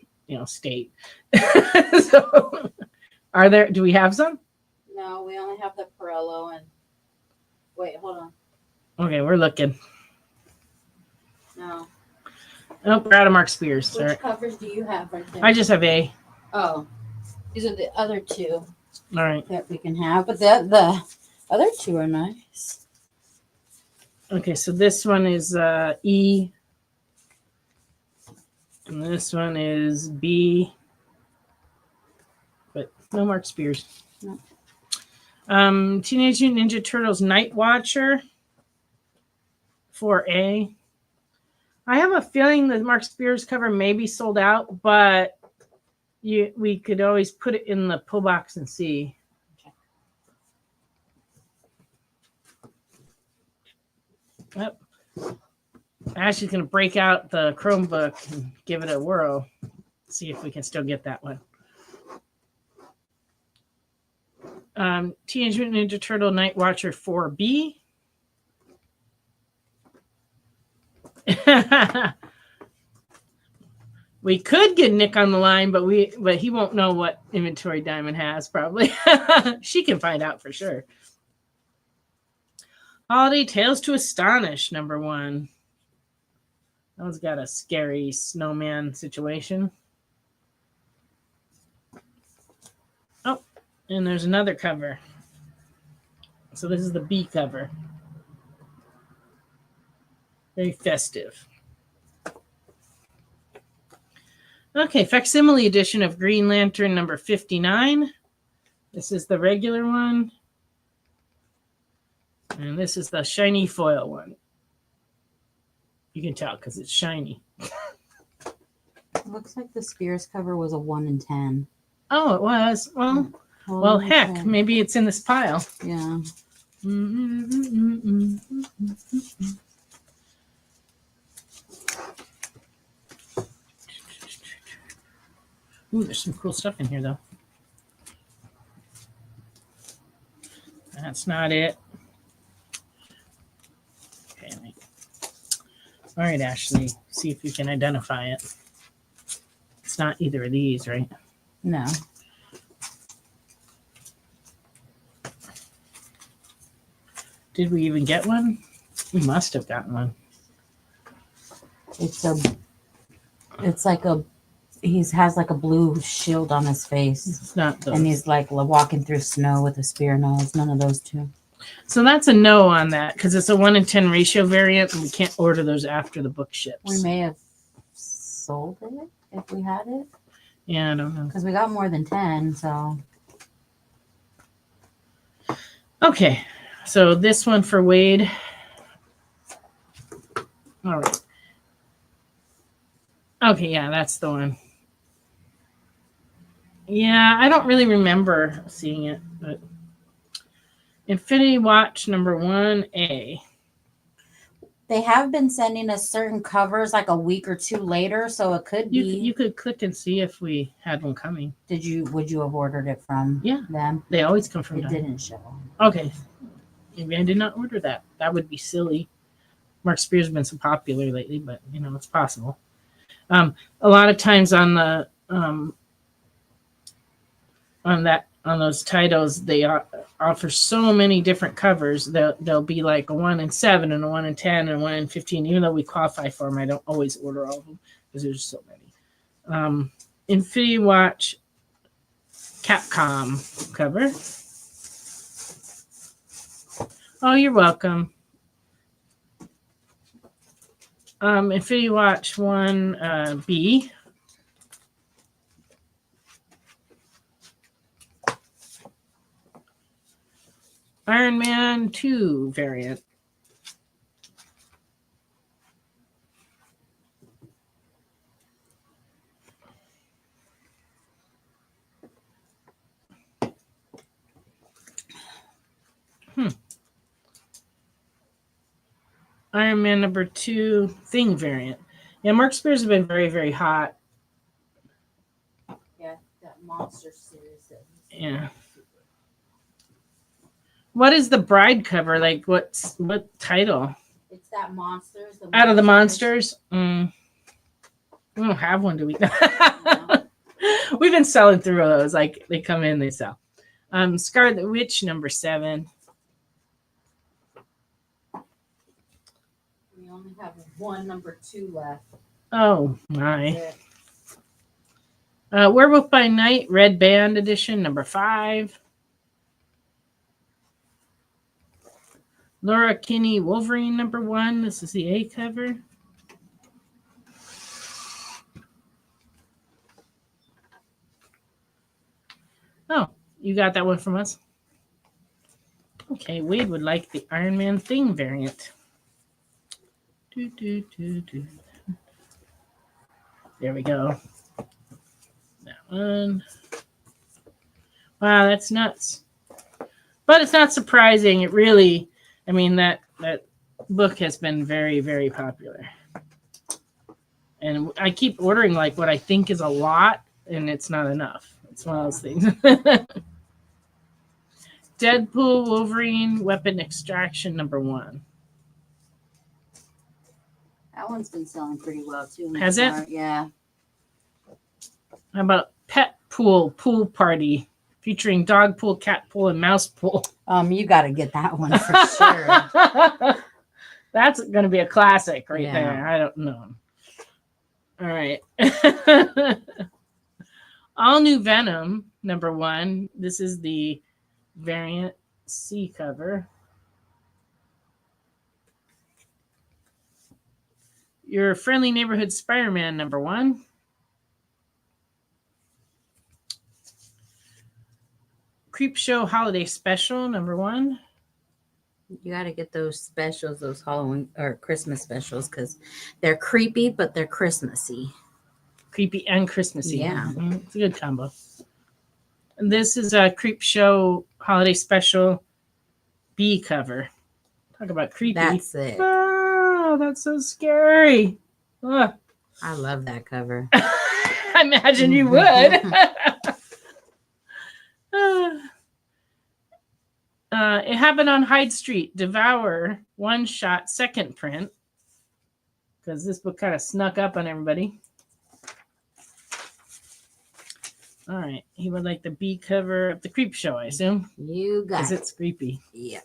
Speaker 8: state. So, do we have some?
Speaker 9: No, we only have the Perello and. Wait, hold on.
Speaker 8: Okay, we're looking.
Speaker 9: No.
Speaker 8: Oh, we're out of Mark Spears.
Speaker 9: Which covers do you have right there?
Speaker 8: I just have A.
Speaker 9: Oh, these are the other two.
Speaker 8: All right.
Speaker 9: That we can have, but the other two are nice.
Speaker 8: Okay, so this one is E. And this one is B. But no Mark Spears. No. Teenage Mutant Ninja Turtles Night Watcher 4A. I have a feeling the Mark Spears cover may be sold out, but we could always put it in the pull box and see. Yep. Ashley's going to break out the Chromebook and give it a whirl. See if we can still get that one. Teenage Mutant Ninja Turtle Night Watcher 4B. We could get Nick on the line, but he won't know what inventory Diamond has, probably. She can find out for sure. Holiday Tales to Astonish, number 1. That one's got a scary snowman situation. Oh, and there's another cover. So this is the B cover. Very festive. Okay, facsimile edition of Green Lantern number 59. This is the regular one. And this is the shiny foil one. You can tell because it's shiny.
Speaker 9: It looks like the Spears cover was a 1 in 10.
Speaker 8: Oh, it was. Well, heck, maybe it's in this pile.
Speaker 9: Yeah.
Speaker 8: Ooh, there's some cool stuff in here, though. That's not it. Okay. All right, Ashley. See if you can identify it. It's not either of these, right?
Speaker 9: No.
Speaker 8: Did we even get one? We must have gotten one.
Speaker 9: It's like a, he has like a blue shield on his face.
Speaker 8: It's not those.
Speaker 9: And he's like walking through snow with a spear nose. None of those two.
Speaker 8: So that's a no on that because it's a 1 in 10 ratio variant and we can't order those after the book ships.
Speaker 9: We may have sold it if we had it.
Speaker 8: Yeah, I don't know.
Speaker 9: Because we got more than 10, so.
Speaker 8: Okay, so this one for Wade. All right. Okay, yeah, that's the one. Yeah, I don't really remember seeing it, but Infinity Watch number 1A.
Speaker 9: They have been sending us certain covers like a week or 2 later, so it could be.
Speaker 8: You could click and see if we had one coming.
Speaker 9: Would you have ordered it from them?
Speaker 8: They always come from
Speaker 9: It
Speaker 8: them.
Speaker 9: didn't show.
Speaker 8: Okay. Maybe I did not order that. That would be silly. Mark Spears has been so popular lately, but it's possible. A lot of times on the on those titles, they offer so many different covers. They'll be like a 1 in 7 and a 1 in 10 and a 1 in 15. Even though we qualify for them, I don't always order all of them because there's so many. Infinity Watch Capcom cover. Oh, you're welcome. Infinity Watch 1B. Iron Man 2 variant. Iron Man number 2 Thing variant. Yeah, Mark Spears have been very, very hot.
Speaker 9: Yeah, that Monster series.
Speaker 8: Yeah. What is the Bride cover? Like, what title?
Speaker 9: It's that Monsters.
Speaker 8: Out of the Monsters? We don't have one, do we? No. We've been selling through those. Like, they come in, they sell. Scarlet Witch number 7.
Speaker 9: We only have one number 2 left.
Speaker 8: Oh, my. Werewolf by Night Red Band edition number 5. Laura Kinney Wolverine number 1. This is the A cover. Oh, you got that one from us? Okay, Wade would like the Iron Man Thing variant. There we go. That one. Wow, that's nuts. But it's not surprising. It really... I mean, that book has been very, very popular. And I keep ordering like what I think is a lot, and it's not enough. It's one of those things. Deadpool Wolverine Weapon Extraction number 1.
Speaker 9: That one's been selling pretty well, too.
Speaker 8: Has it?
Speaker 9: Yeah.
Speaker 8: How about pet pool party featuring dog pool, cat pool, and mouse pool?
Speaker 9: You got to get that one for sure.
Speaker 8: That's going to be a classic right there. I don't know. All right. All New Venom, number 1. This is the variant C cover. Your Friendly Neighborhood Spider-Man, number 1. Creep Show Holiday Special, number 1.
Speaker 9: You got to get those specials, those Halloween or Christmas specials, because they're creepy, but they're Christmassy.
Speaker 8: Creepy and Christmassy.
Speaker 9: Yeah.
Speaker 8: It's a good combo. And this is a Creep Show Holiday Special B cover. Talk about creepy.
Speaker 9: That's it.
Speaker 8: Oh, that's so scary. Ugh.
Speaker 9: I love that cover.
Speaker 8: I imagine you would. It happened on Hyde Street. Devour, one-shot, second print. Because this book kind of snuck up on everybody. All right. He would like the B cover of the Creep Show, I assume.
Speaker 9: You got it.
Speaker 8: Because it's creepy.
Speaker 9: Yeah.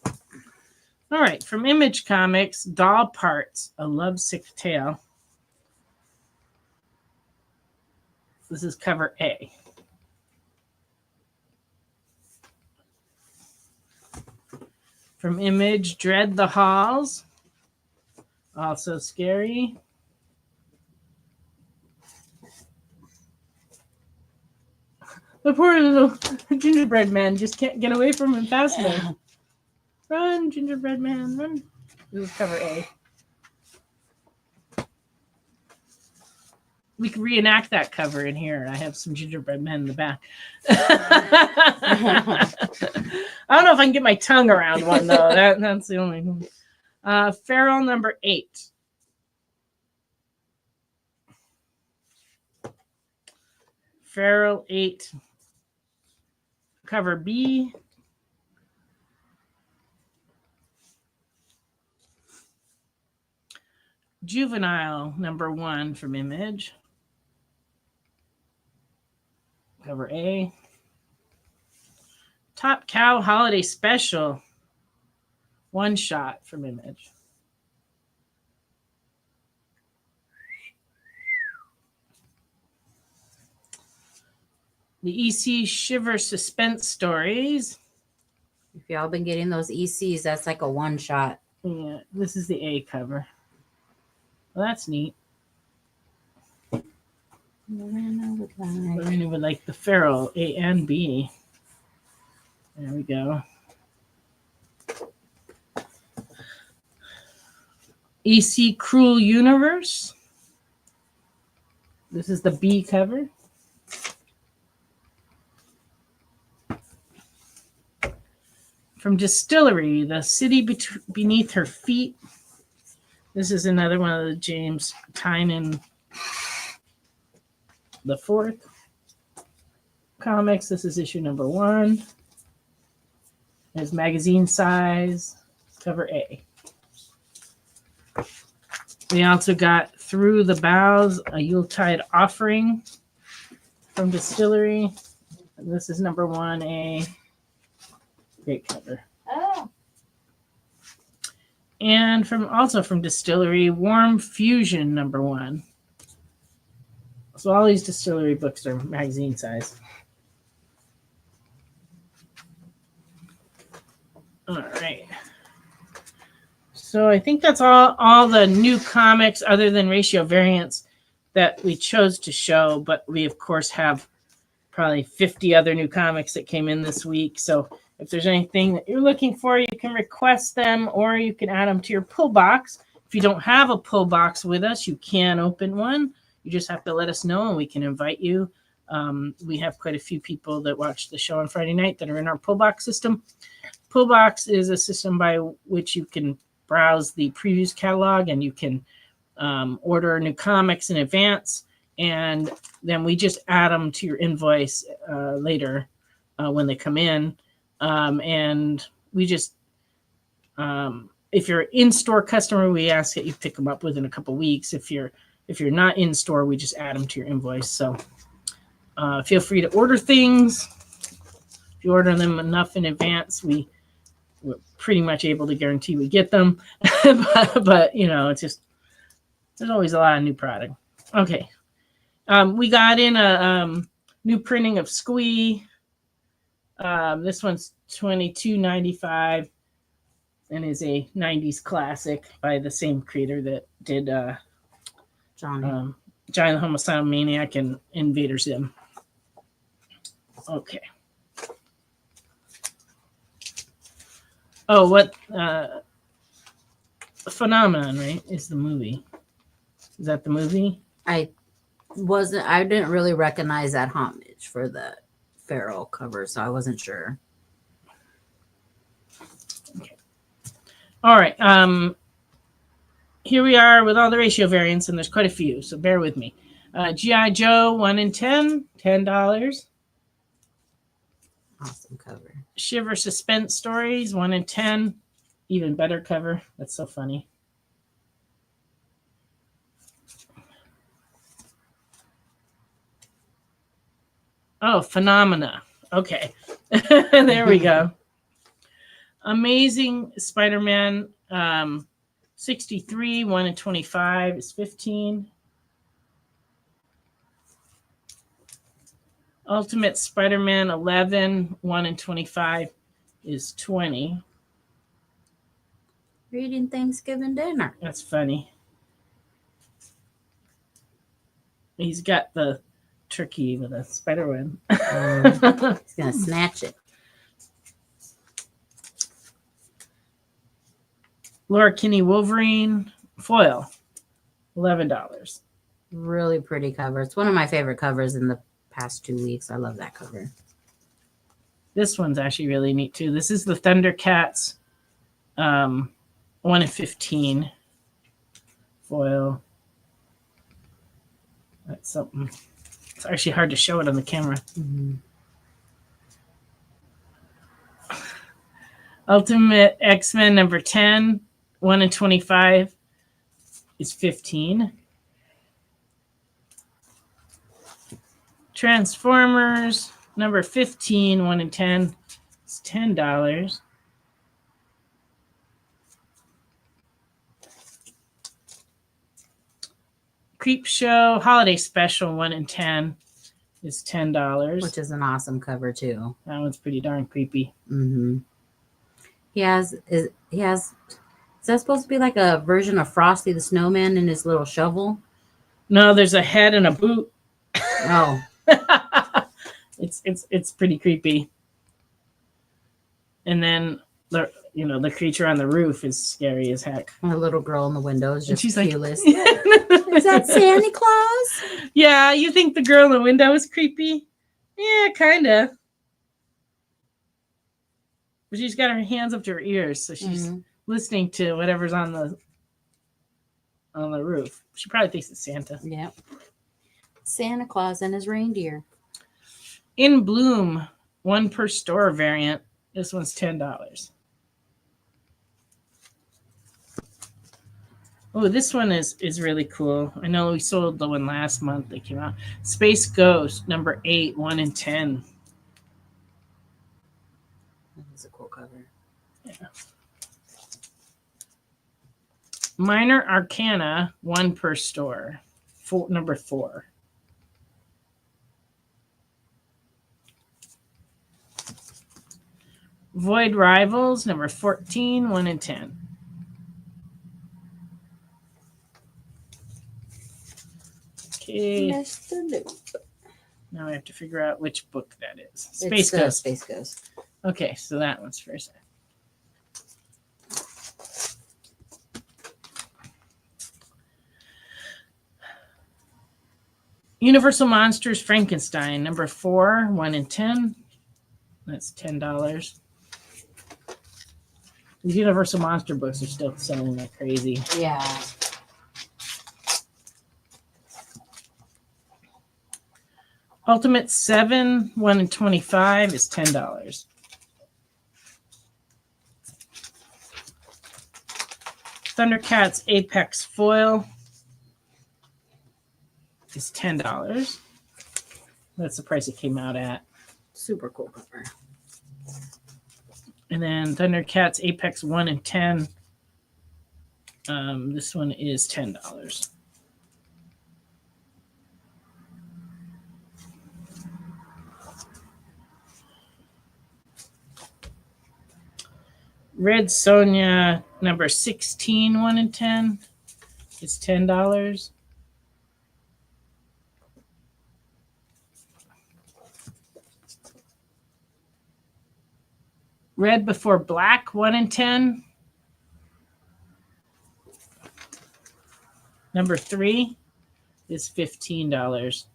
Speaker 8: All right. From Image Comics, Doll Parts, A Lovesick Tale. This is cover A. From Image, Dread the Halls. Also scary. The poor little gingerbread man just can't get away from him fast enough. Run, gingerbread man, run. This is cover A. We can reenact that cover in here. I have some gingerbread men in the back. I don't know if I can get my tongue around one, though. That's the only one. Feral number 8. Feral 8. Cover B. Juvenile number 1 from Image. Cover A. Top Cow Holiday Special. One shot from Image. The EC Shiver Suspense Stories.
Speaker 9: If y'all been getting those ECs, that's like a one shot.
Speaker 8: Yeah, this is the A cover. Well, that's neat. Lorena would like the Feral A and B. There we go. EC Cruel Universe. This is the B cover. From Distillery, The City Beneath Her Feet. This is another one of the James Tynion the 4th comics. This is issue number 1. There's magazine size, cover A. We also got Through the Boughs, a Yuletide Offering from Distillery. And this is number 1A. Great cover.
Speaker 9: Oh.
Speaker 8: And from Distillery, Warm Fusion number 1. So all these Distillery books are magazine size. All right. So I think that's all the new comics other than Ratio Variants that we chose to show, but we of course have probably 50 other new comics that came in this week. So if there's anything that you're looking for, you can request them or you can add them to your pull box. If you don't have a pull box with us, you can open one. You just have to let us know and we can invite you. We have quite a few people that watch the show on Friday night that are in our pull box system. Pull box is a system by which you can browse the previews catalog and you can order new comics in advance. And then we just add them to your invoice later when they come in. And we just, if you're an in-store customer, we ask that you pick them up within a couple weeks. If you're not in store, we just add them to your invoice. So Feel free to order things. If you order them enough in advance, we're pretty much able to guarantee we get them. but it's just, there's always a lot of new product. Okay. We got in a new printing of Squee. This one's $22.95 and is a 90s classic by the same creator that did Johnny the Homicidal Maniac and Invader Zim. Okay. Oh, what Phenomenon, right? Is the movie. Is that the movie?
Speaker 9: I didn't really recognize that homage for the Feral cover, so I wasn't sure.
Speaker 8: Okay. All right. Here we are with all the ratio variants, and there's quite a few, so bear with me. G.I. Joe 1 in 10, $10.
Speaker 9: Awesome cover.
Speaker 8: Shiver Suspense Stories 1 in 10, even better cover. That's so funny. Oh, Phenomena. Okay. There we go. Amazing Spider-Man 63, 1 in 25 is 15. Ultimate Spider-Man 11, 1 in 25 is 20.
Speaker 9: Reading Thanksgiving dinner.
Speaker 8: That's funny. He's got the turkey with a spider web.
Speaker 9: He's going to snatch it.
Speaker 8: Laura Kinney Wolverine foil, $11.
Speaker 9: Really pretty cover. It's one of my favorite covers in the past 2 weeks. I love that cover.
Speaker 8: This one's actually really neat too. This is the Thundercats 1 in 15 foil. That's something. It's actually hard to show it on the camera.
Speaker 9: Mm-hmm.
Speaker 8: Ultimate X-Men number 10, 1 in 25 is 15. Transformers number 15, 1 in 10 is $10. Creep Show Holiday Special 1 in 10 is $10.
Speaker 9: Which is an awesome cover too.
Speaker 8: That one's pretty darn creepy.
Speaker 9: Mm-hmm. Is that supposed to be like a version of Frosty the Snowman and his little shovel?
Speaker 8: No, there's a head and a boot.
Speaker 9: Oh.
Speaker 8: It's pretty creepy. And then the creature on the roof is scary as heck.
Speaker 9: And the little girl in the window is just clueless.
Speaker 8: Like,
Speaker 9: is that Santa Claus?
Speaker 8: Yeah, you think the girl in the window is creepy? Yeah, kind of. But she's got her hands up to her ears, so she's listening to whatever's on the roof. She probably thinks it's Santa.
Speaker 9: Yeah. Santa Claus and his reindeer.
Speaker 8: In Bloom, 1 per store variant. This one's $10. Oh, this one is really cool. I know we sold the one last month that came out. Space Ghost, number 8, 1 in 10.
Speaker 9: That's a cool cover.
Speaker 8: Yeah. Minor Arcana, 1 per store. Number 4. Void Rivals, number 14, 1 in 10. Okay.
Speaker 9: Mr. Loop.
Speaker 8: Now I have to figure out which book that is. Space Ghost.
Speaker 9: Space Ghost.
Speaker 8: Okay, so that one's first. Universal Monsters Frankenstein, number 4, 1 in 10. That's $10. These Universal Monster books are still selling like crazy.
Speaker 9: Yeah.
Speaker 8: Ultimate 7, 1 in 25 is $10. Thundercats Apex Foil is $10. That's the price it came out at.
Speaker 9: Super cool cover.
Speaker 8: And then Thundercats Apex 1 and 10. This one is $10. Red Sonja number 16, 1 and 10 is $10. Red Before Black, 1 and 10. Number 3 is $15.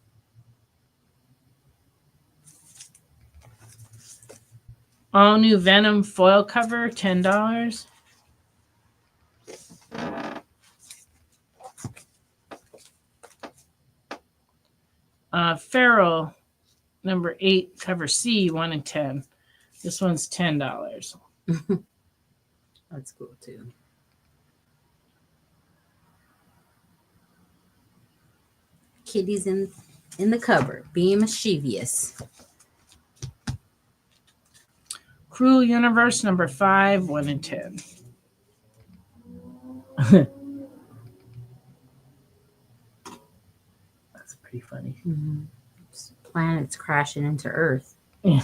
Speaker 8: All New Venom foil cover, $10. Feral number 8, cover C, 1 and 10. This one's $10.
Speaker 9: That's cool too. Kitty's in the cupboard, being mischievous.
Speaker 8: Cruel Universe number 5, 1 and 10. That's pretty funny.
Speaker 9: Mm-hmm. Planets crashing into Earth.
Speaker 8: Yeah.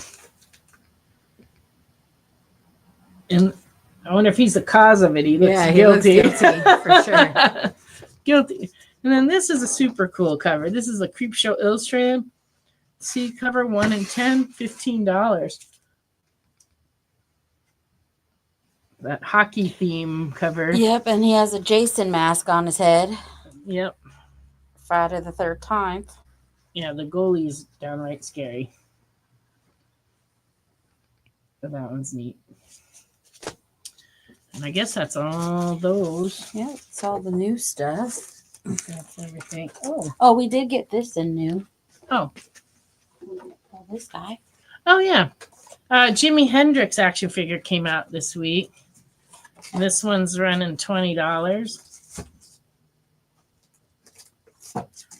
Speaker 8: And I wonder if he's the cause of it. He looks guilty.
Speaker 9: He looks guilty for sure.
Speaker 8: Guilty. And then this is a super cool cover. This is a Creepshow Illustrated. C cover, 1 and 10, $15. That hockey theme cover.
Speaker 9: Yep, and he has a Jason mask on his head.
Speaker 8: Yep.
Speaker 9: Friday the 13th.
Speaker 8: Yeah, the goalie's downright scary. But that one's neat. And I guess that's all those.
Speaker 9: Yeah, it's all the new stuff.
Speaker 8: That's everything.
Speaker 9: Oh, we did get this in new.
Speaker 8: Oh,
Speaker 9: this guy.
Speaker 8: Oh, yeah. Jimi Hendrix action figure came out this week. This one's running $20.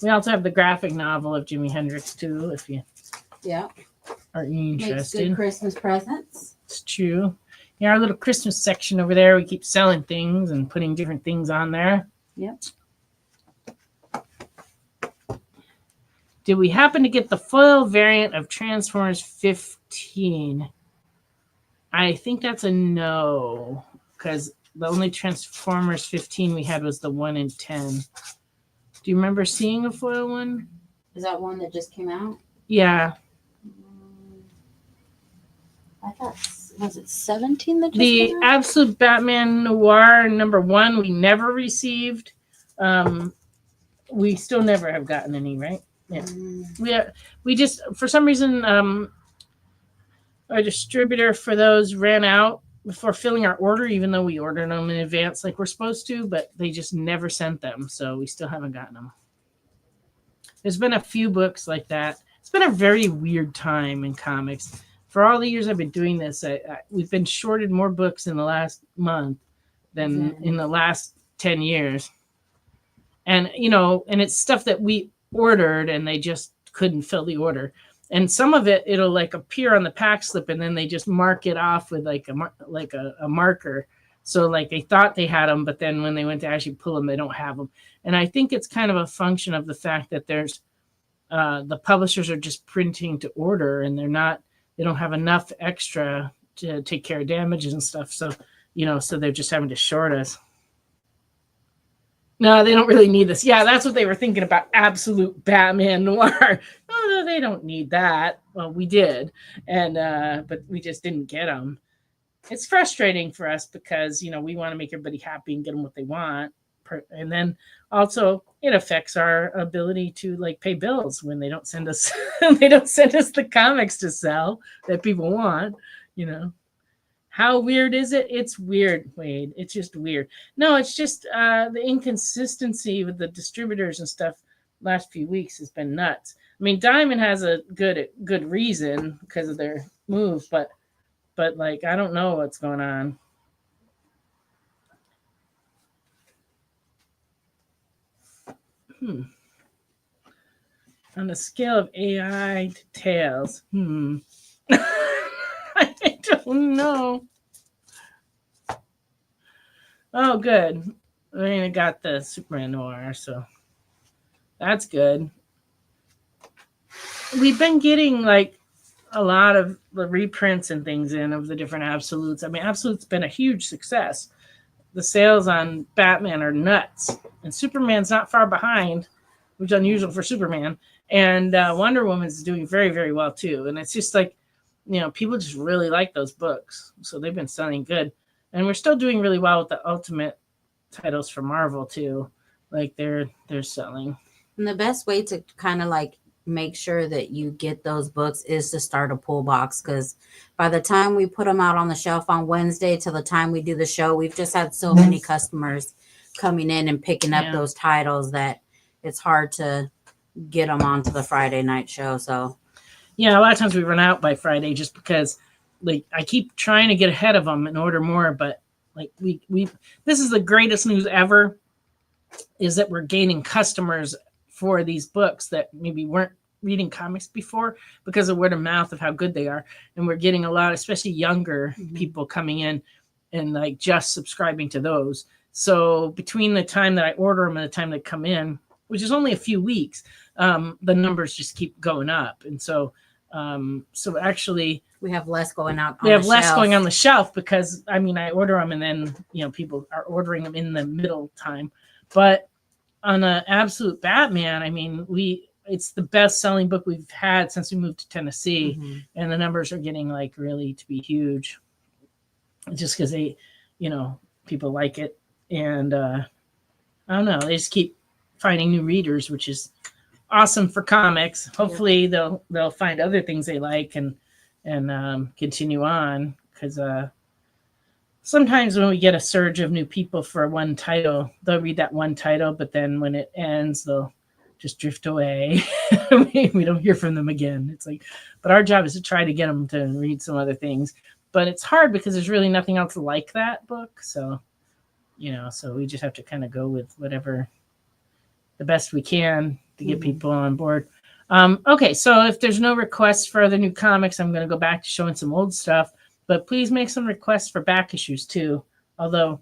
Speaker 8: We also have the graphic novel of Jimi Hendrix, too, if you are interested.
Speaker 9: Makes good Christmas presents.
Speaker 8: It's true. Yeah, our little Christmas section over there, we keep selling things and putting different things on there.
Speaker 9: Yep.
Speaker 8: Did we happen to get the foil variant of Transformers 15? I think that's a no, because the only Transformers 15 we had was the 1 in 10. Do you remember seeing a foil one?
Speaker 9: Is that one that just came out?
Speaker 8: Yeah.
Speaker 9: I thought, was it 17 that just
Speaker 8: The
Speaker 9: came out?
Speaker 8: Absolute Batman Noir number 1 we never received. We still never have gotten any, right? Yeah. We just, for some reason, our distributor for those ran out before filling our order, even though we ordered them in advance like we're supposed to, but they just never sent them. So we still haven't gotten them. There's been a few books like that. It's been a very weird time in comics. For all the years I've been doing this, we've been shorted more books in the last month than in the last 10 years. And, you know, and it's stuff that we ordered and they just couldn't fill the order. And some of it, it'll like appear on the pack slip and then they just mark it off with like a marker. So like they thought they had them, but then when they went to actually pull them, they don't have them. And I think it's kind of a function of the fact that there's the publishers are just printing to order and they don't have enough extra to take care of damages and stuff. So, you know, so they're just having to short us. No, they don't really need this. Yeah, that's what they were thinking about. Absolute Batman Noir. Oh, no, they don't need that. Well, we did. And, but we just didn't get them. It's frustrating for us because, you know, we want to make everybody happy and get them what they want. And then also it affects our ability to like pay bills when they don't send us, the comics to sell that people want, you know. How weird is it? It's weird, Wade. It's just weird. No, it's just the inconsistency with the distributors and stuff last few weeks has been nuts. I mean, Diamond has a good reason because of their move, but like I don't know what's going on. On the scale of AI to tails, I don't know. Oh, good. I got the Superman Noir, so that's good. We've been getting like a lot of the reprints and things in of the different Absolutes. I mean, Absolute's been a huge success. The sales on Batman are nuts, and Superman's not far behind, which is unusual for Superman. And Wonder Woman's doing very, very well too. And it's just like, people just really like those books, so they've been selling good. And we're still doing really well with the Ultimate titles for Marvel too. Like they're selling.
Speaker 9: And the best way to kind of like make sure that you get those books is to start a pull box, because by the time we put them out on the shelf on Wednesday till the time we do the show, we've just had so many customers coming in and picking up those titles that it's hard to get them onto the Friday night show. So
Speaker 8: yeah, a lot of times we run out by Friday just because like I keep trying to get ahead of them and order more, but like we this is the greatest news ever, is that we're gaining customers for these books that maybe weren't reading comics before because of word of mouth of how good they are. And we're getting a lot, especially younger people coming in and like just subscribing to those. So between the time that I order them and the time they come in, which is only a few weeks, the numbers just keep going up. And so actually
Speaker 9: we have less going out.
Speaker 8: We have less going on the shelf because I order them and then, people are ordering them in the middle time. But on an Absolute Batman, it's the best selling book we've had since we moved to Tennessee, and the numbers are getting like really to be huge, just because they, people like it, and I don't know, they just keep finding new readers, which is awesome for comics. Hopefully they'll find other things they like and continue on, because sometimes when we get a surge of new people for one title, they'll read that one title, but then when it ends, they'll just drift away. We don't hear from them again. It's like, but our job is to try to get them to read some other things. But it's hard because there's really nothing else like that book. So, so we just have to kind of go with whatever the best we can to get people on board. Okay, so if there's no requests for other new comics, I'm going to go back to showing some old stuff. But please make some requests for back issues too. Although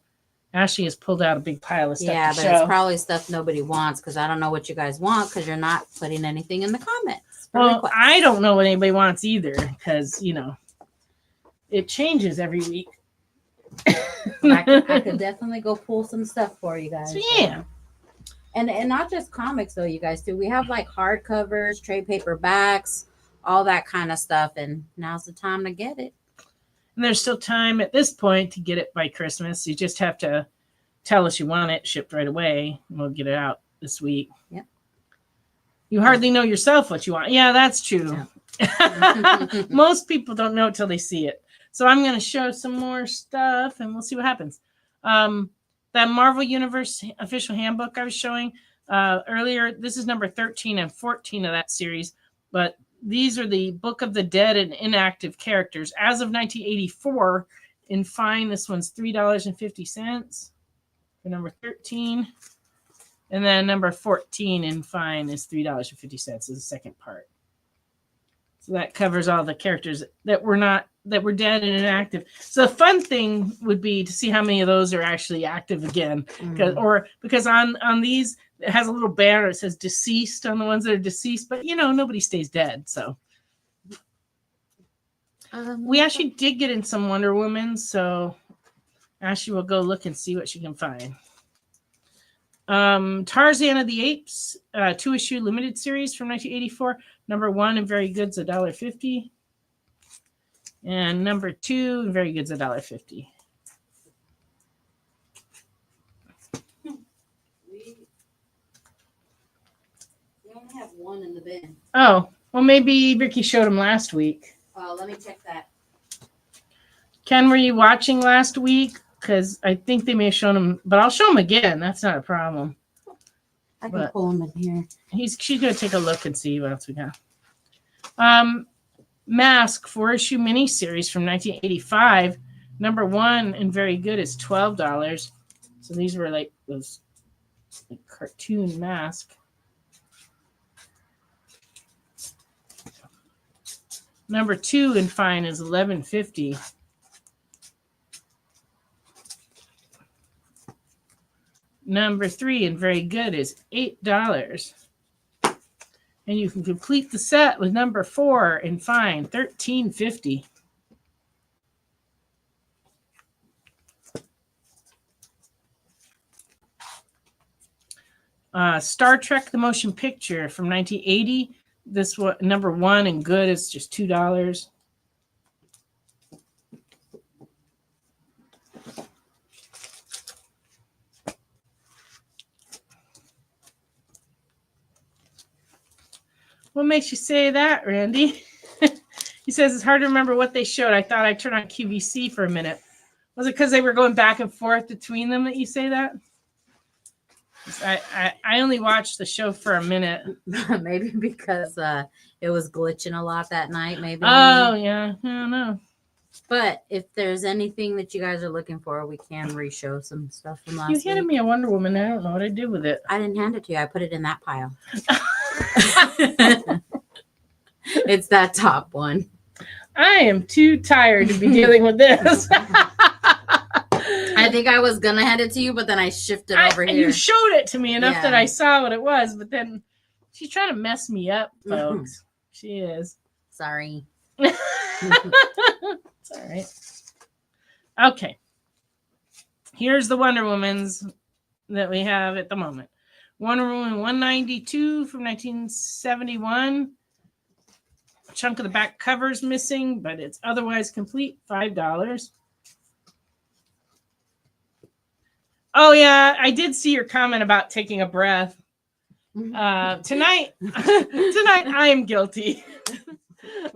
Speaker 8: Ashley has pulled out a big pile of stuff.
Speaker 9: Yeah,
Speaker 8: to
Speaker 9: but
Speaker 8: show.
Speaker 9: It's probably stuff nobody wants, because I don't know what you guys want, because you're not putting anything in the comments.
Speaker 8: Well, I don't know what anybody wants either, because it changes every week.
Speaker 9: I could definitely go pull some stuff for you guys.
Speaker 8: So, yeah.
Speaker 9: And not just comics though, you guys too. We have like hardcovers, trade paperbacks, all that kind of stuff, and now's the time to get it.
Speaker 8: And there's still time at this point to get it by Christmas. You just have to tell us you want it shipped right away, and we'll get it out this week.
Speaker 9: Yep.
Speaker 8: You hardly know yourself what you want. Yeah, that's true. Yeah. Most people don't know until they see it. So I'm going to show some more stuff, and we'll see what happens. That Marvel Universe official handbook I was showing earlier, this is number 13 and 14 of that series. But these are the Book of the Dead and Inactive characters. As of 1984, in fine, this one's $3.50 for number 13. And then number 14 in fine is $3.50 is the second part. So that covers all the characters that were dead and inactive. So the fun thing would be to see how many of those are actually active again. Because on these, it has a little banner that says deceased on the ones that are deceased, but nobody stays dead. So we actually did get in some Wonder Woman, so Ashley will go look and see what she can find. Tarzan of the Apes, 2-issue limited series from 1984. Number 1 in Very Good's $1.50. And number 2 in Very Good's $1.50.
Speaker 9: We only have one in the bin.
Speaker 8: Oh, well, maybe Ricky showed him last week.
Speaker 9: Oh, let me check that.
Speaker 8: Ken, were you watching last week? Because I think they may have shown him, but I'll show him again. That's not a problem.
Speaker 9: I can pull him in here.
Speaker 8: She's going to take a look and see what else we got. Mask 4-issue miniseries from 1985. Number 1 and Very Good is $12. So these were like those cartoon Mask. Number 2 in fine is $11.50. Number 3 in very good is $8. And you can complete the set with number 4 in fine, $13.50. Star Trek: The Motion Picture from 1980. This one, number 1 in good, is just $2. What makes you say that, Randy? He says it's hard to remember what they showed. I thought I'd turn on QVC for a minute. Was it because they were going back and forth between them that you say that? I only watched the show for a minute.
Speaker 9: Maybe because it was glitching a lot that night. Maybe.
Speaker 8: Oh yeah, I don't know.
Speaker 9: But if there's anything that you guys are looking for, we can re-show some stuff from last week.
Speaker 8: You handed me a Wonder Woman. I don't know what I did with it.
Speaker 9: I didn't hand it to you. I put it in that pile. It's that top one.
Speaker 8: I am too tired to be dealing with this.
Speaker 9: I think I was gonna hand it to you, but then I shifted over here.
Speaker 8: You showed it to me enough that I saw what it was, but then she's trying to mess me up, folks. She is.
Speaker 9: Sorry.
Speaker 8: It's all right. Okay. Here's the Wonder Womans that we have at the moment. Wonder Woman 192 from 1971. A chunk of the back cover's missing, but it's otherwise complete. $5. Oh yeah, I did see your comment about taking a breath. Tonight I am guilty.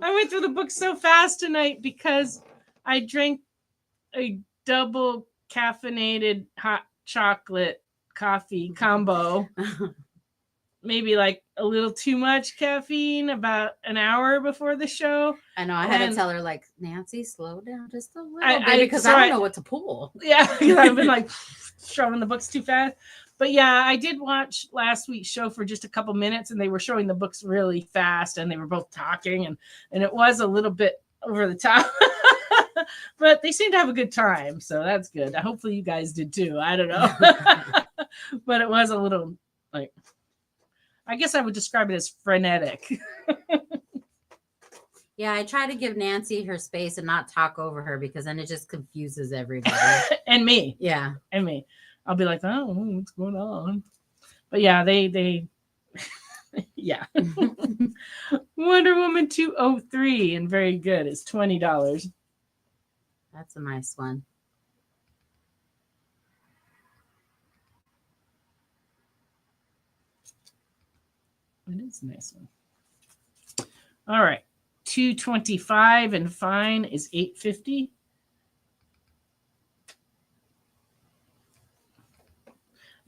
Speaker 8: I went through the book so fast tonight because I drank a double caffeinated hot chocolate coffee combo. Maybe like a little too much caffeine about an hour before the show.
Speaker 9: I know. I had to tell her, like, Nancy, slow down just a little bit because I don't know what to pull.
Speaker 8: Yeah, because I've been like showing the books too fast. But yeah, I did watch last week's show for just a couple minutes, and they were showing the books really fast, and they were both talking, and it was a little bit over the top. But they seemed to have a good time, so that's good. Hopefully you guys did too. I don't know. But it was a little, like, I guess I would describe it as frenetic.
Speaker 9: Yeah, I try to give Nancy her space and not talk over her because then it just confuses everybody.
Speaker 8: And me.
Speaker 9: Yeah.
Speaker 8: And me. I'll be like, oh, what's going on? But yeah, they yeah. Wonder Woman 203 and very good. It's $20.
Speaker 9: That's a nice one.
Speaker 8: It is a nice one. All right. 225 and fine is $8.50.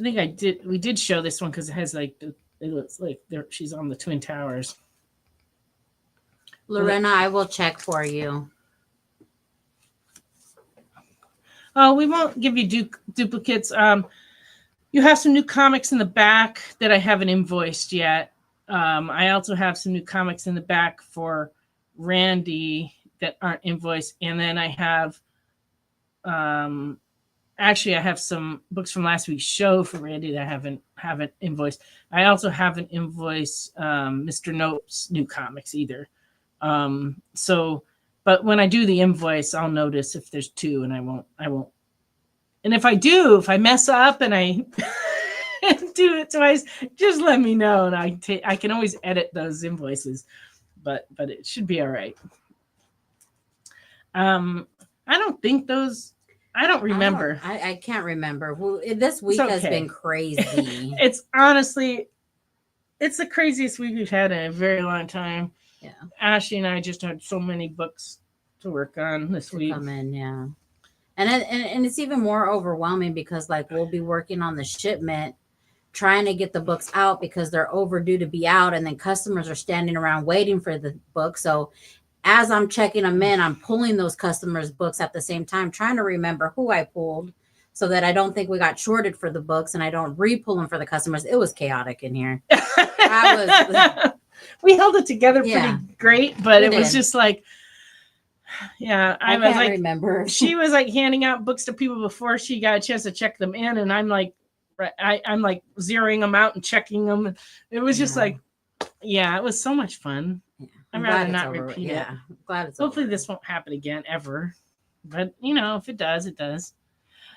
Speaker 8: I think we did show this one because it has like it looks like she's on the Twin Towers.
Speaker 9: Lorena, I will check for you.
Speaker 8: Oh, we won't give you duplicates. You have some new comics in the back that I haven't invoiced yet. I also have some new comics in the back for Randy that aren't invoiced, and then I have actually I have some books from last week's show for Randy that I haven't invoiced. I also haven't invoiced Mr. Nope's new comics either. But when I do the invoice, I'll notice if there's two, and I won't. And if I mess up and I do it twice, just let me know, and I can always edit those invoices. But it should be all right. I don't think those. I don't remember.
Speaker 9: I can't remember. Well, this week has been crazy.
Speaker 8: It's honestly, it's the craziest week we've had in a very long time.
Speaker 9: Yeah.
Speaker 8: Ashley and I just had so many books to work on this week.
Speaker 9: Come in, yeah. And it's even more overwhelming because like we'll be working on the shipment, trying to get the books out because they're overdue to be out, and then customers are standing around waiting for the book. So as I'm checking them in, I'm pulling those customers' books at the same time, trying to remember who I pulled so that I don't think we got shorted for the books and I don't re-pull them for the customers. It was chaotic in here.
Speaker 8: we held it together pretty great, but
Speaker 9: We
Speaker 8: it was
Speaker 9: did.
Speaker 8: just like, yeah,
Speaker 9: I
Speaker 8: was
Speaker 9: can't
Speaker 8: like,
Speaker 9: remember.
Speaker 8: She was like handing out books to people before she got a chance to check them in, and I'm like, I'm like zeroing them out and checking them. It was just like, yeah, it was so much fun.
Speaker 9: Yeah.
Speaker 8: I'd
Speaker 9: I'm
Speaker 8: rather
Speaker 9: glad it's
Speaker 8: not
Speaker 9: over.
Speaker 8: repeat it.
Speaker 9: Yeah, I'm glad it's
Speaker 8: Hopefully
Speaker 9: over.
Speaker 8: this won't happen again ever. But you know, if it does, it does.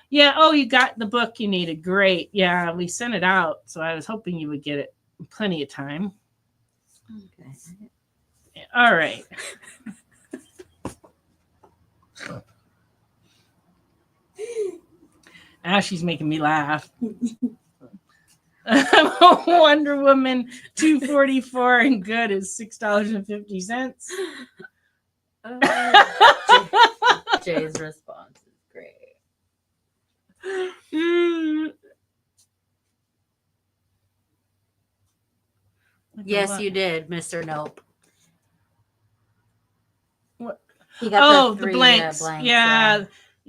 Speaker 8: Yeah. Oh, you got the book you needed. Great. Yeah, we sent it out, so I was hoping you would get it in plenty of time.
Speaker 9: Okay.
Speaker 8: All right. She's making me laugh. Wonder Woman 244 and good is $6.50.
Speaker 9: Jay's response is great. Yes, you did, Mr. Nope.
Speaker 8: What?
Speaker 9: He got
Speaker 8: the blanks.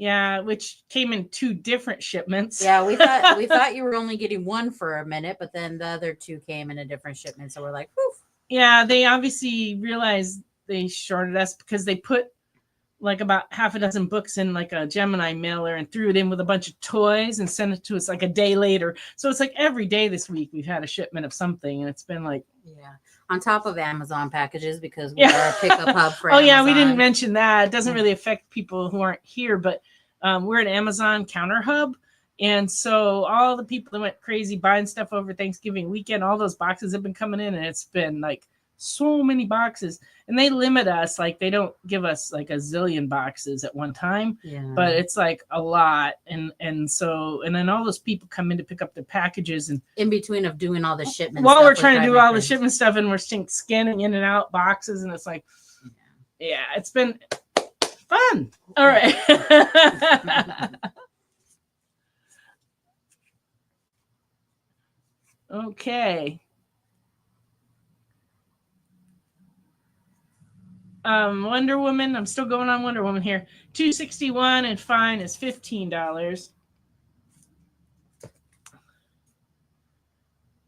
Speaker 8: Yeah, which came in 2 different shipments.
Speaker 9: Yeah, we thought you were only getting one for a minute, but then the other 2 came in a different shipment. So we're like, whew.
Speaker 8: Yeah, they obviously realized they shorted us because they put like about half a dozen books in like a Gemini mailer and threw it in with a bunch of toys and sent it to us like a day later. So it's like every day this week we've had a shipment of something, and it's been like,
Speaker 9: yeah, on top of Amazon packages because we are a pickup hub for
Speaker 8: Oh
Speaker 9: Amazon.
Speaker 8: yeah, we didn't mention that. It doesn't really affect people who aren't here, but we're an Amazon counter hub. And so all the people that went crazy buying stuff over Thanksgiving weekend, all those boxes have been coming in, and it's been like so many boxes. And they limit us, like they don't give us like a zillion boxes at one time, but it's like a lot. And then all those people come in to pick up their packages, and
Speaker 9: in between of doing all the shipments.
Speaker 8: while we're trying to do all the shipment stuff, and we're scanning in and out boxes, and it's like, yeah, it's been fun. All right. Okay. Wonder Woman. I'm still going on Wonder Woman here. $261 and fine is $15.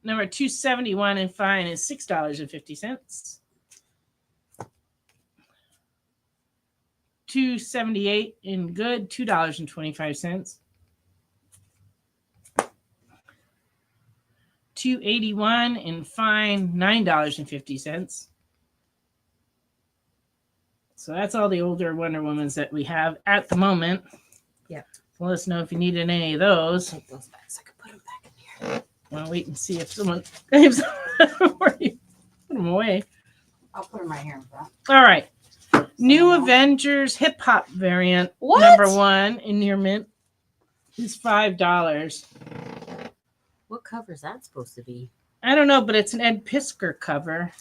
Speaker 8: Number 271 and fine is $6.50. 278 in good, $2.25. 281 in fine, $9.50. So that's all the older Wonder Womans that we have at the moment.
Speaker 9: Yeah.
Speaker 8: So let us know if you needed any of those.
Speaker 9: Take those back so I can put them back in here.
Speaker 8: Well, wait and see if someone claims where you put them away.
Speaker 9: I'll put them right here in front.
Speaker 8: All right. New Avengers hip hop variant.
Speaker 9: What?
Speaker 8: Number 1 in your mint is $5.
Speaker 9: What cover is that supposed to be?
Speaker 8: I don't know, but it's an Ed Piskor cover.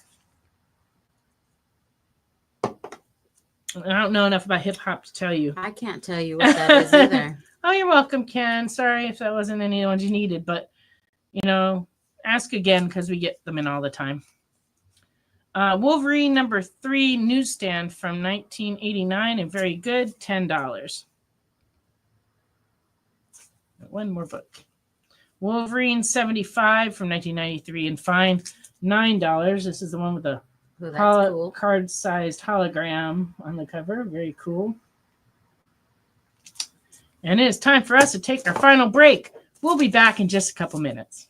Speaker 8: I don't know enough about hip hop to tell you.
Speaker 9: I can't tell you what that is either.
Speaker 8: Oh, you're welcome, Ken. Sorry if that wasn't any of the ones you needed, but you know, ask again because we get them in all the time. Wolverine number 3 newsstand from 1989 and very good, $10. One more book. Wolverine 75 from 1993 and fine, $9. This is the one with the
Speaker 9: cool.
Speaker 8: card-sized hologram on the cover. Very cool. And it is time for us to take our final break. We'll be back in just a couple minutes.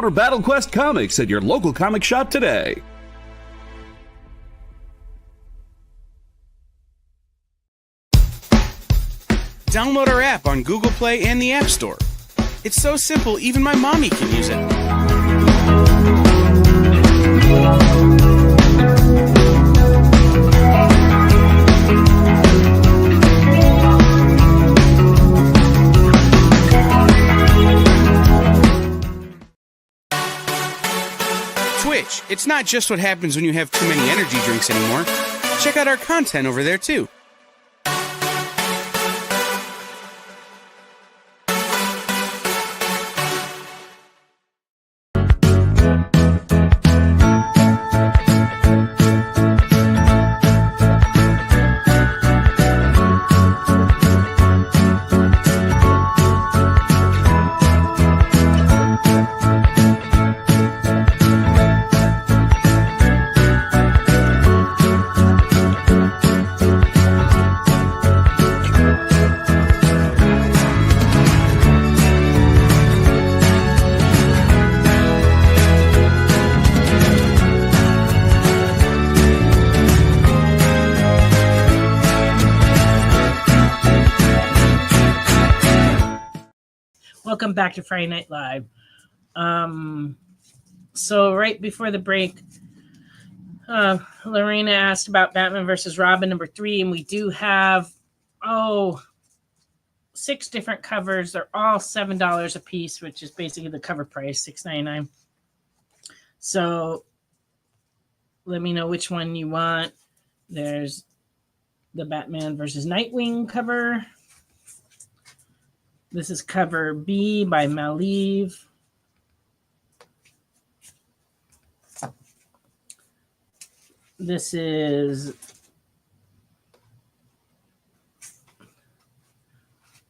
Speaker 11: Order Battle Quest comics at your local comic shop today.
Speaker 12: Download our app on Google Play and the App Store. It's so simple, even my mommy can use it. Twitch, it's not just what happens when you have too many energy drinks anymore. Check out our content over there, too.
Speaker 8: Welcome back to Friday Night Live. So right before the break, Lorena asked about Batman versus Robin #3, and we do have 6 different covers. They're all $7 a piece, which is basically the cover price, $6.99. So let me know which one you want. There's the Batman versus Nightwing cover. This is cover B by Maliv. This is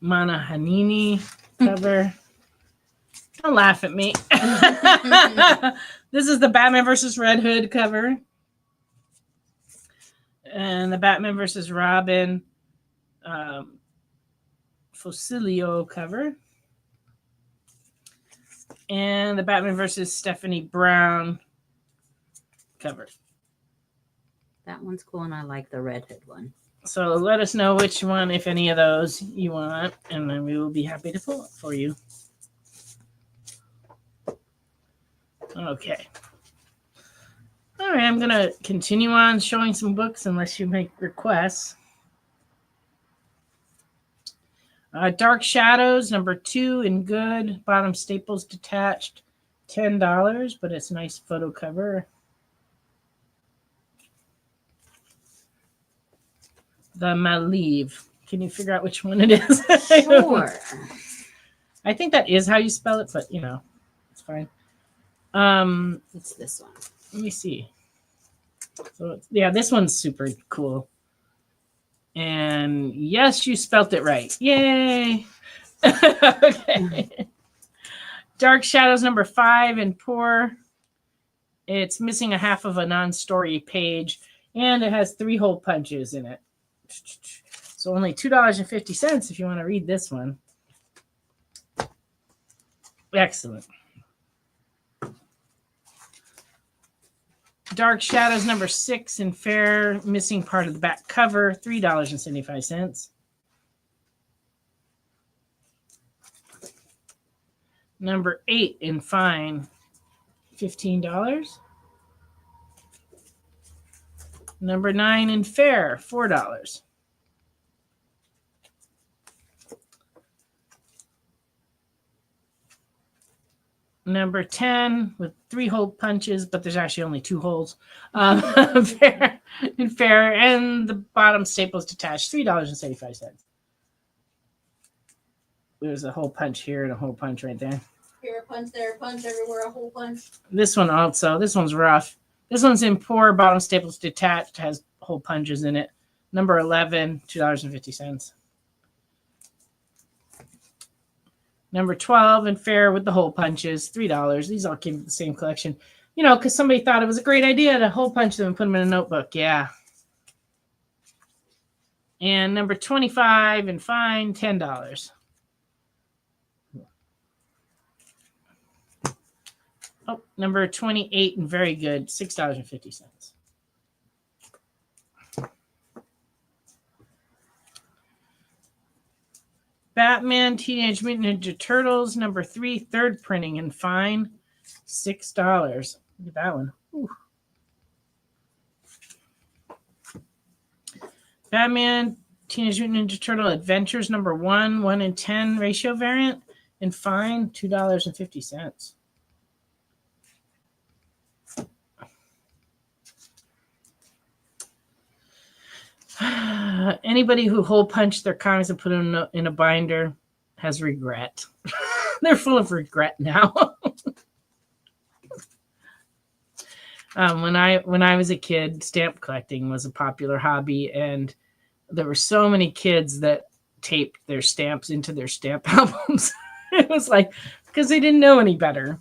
Speaker 8: Mana Hanini cover. Don't laugh at me. This is the Batman versus Red Hood cover. And the Batman versus Robin Fosilio cover. And the Batman versus Stephanie Brown cover.
Speaker 9: That one's cool, and I like the Red Hood one.
Speaker 8: So let us know which one, if any of those, you want, and then we will be happy to pull it for you. Okay. All right, I'm going to continue on showing some books unless you make requests. Dark Shadows, #2 in good. Bottom staples detached. $10, but it's a nice photo cover. The Maliv. Can you figure out which one it is?
Speaker 9: Sure.
Speaker 8: I think that is how you spell it, but you know, it's fine.
Speaker 9: It's this one.
Speaker 8: Let me see. So yeah, this one's super cool. And yes, you spelt it right. Yay! Okay. Dark Shadows #5 in Poor. It's missing a half of a non-story page, and it has 3 hole punches in it. So only $2.50 if you want to read this one. Excellent. Dark Shadows #6 in Fair, missing part of the back cover, $3.75. #8 in Fine, $15. #9 in Fair, $4. #10 with 3 hole punches, but there's actually only 2 holes. Fair, and the bottom staples detached, $3.75. There's a hole punch here and a hole punch right there.
Speaker 9: Here a punch, there a punch, everywhere a hole punch.
Speaker 8: This one also. This one's rough. This one's in Poor, bottom staples detached, has hole punches in it. #11, $2.50. #12 in Fair with the hole punches, $3. These all came from the same collection. You know, because somebody thought it was a great idea to hole punch them and put them in a notebook. Yeah. And #25 in Fine, $10. Oh, number 28 and very good, $6.50. Batman Teenage Mutant Ninja Turtles, number 3, third printing and fine, $6. Look at that one. Ooh. Batman Teenage Mutant Ninja Turtle Adventures, number 1, 1 in 10 ratio variant and fine, $2.50. Anybody who hole punched their comics and put them in a binder has regret. They're full of regret now. When I was a kid, stamp collecting was a popular hobby, and there were so many kids that taped their stamps into their stamp albums. It was like, because they didn't know any better.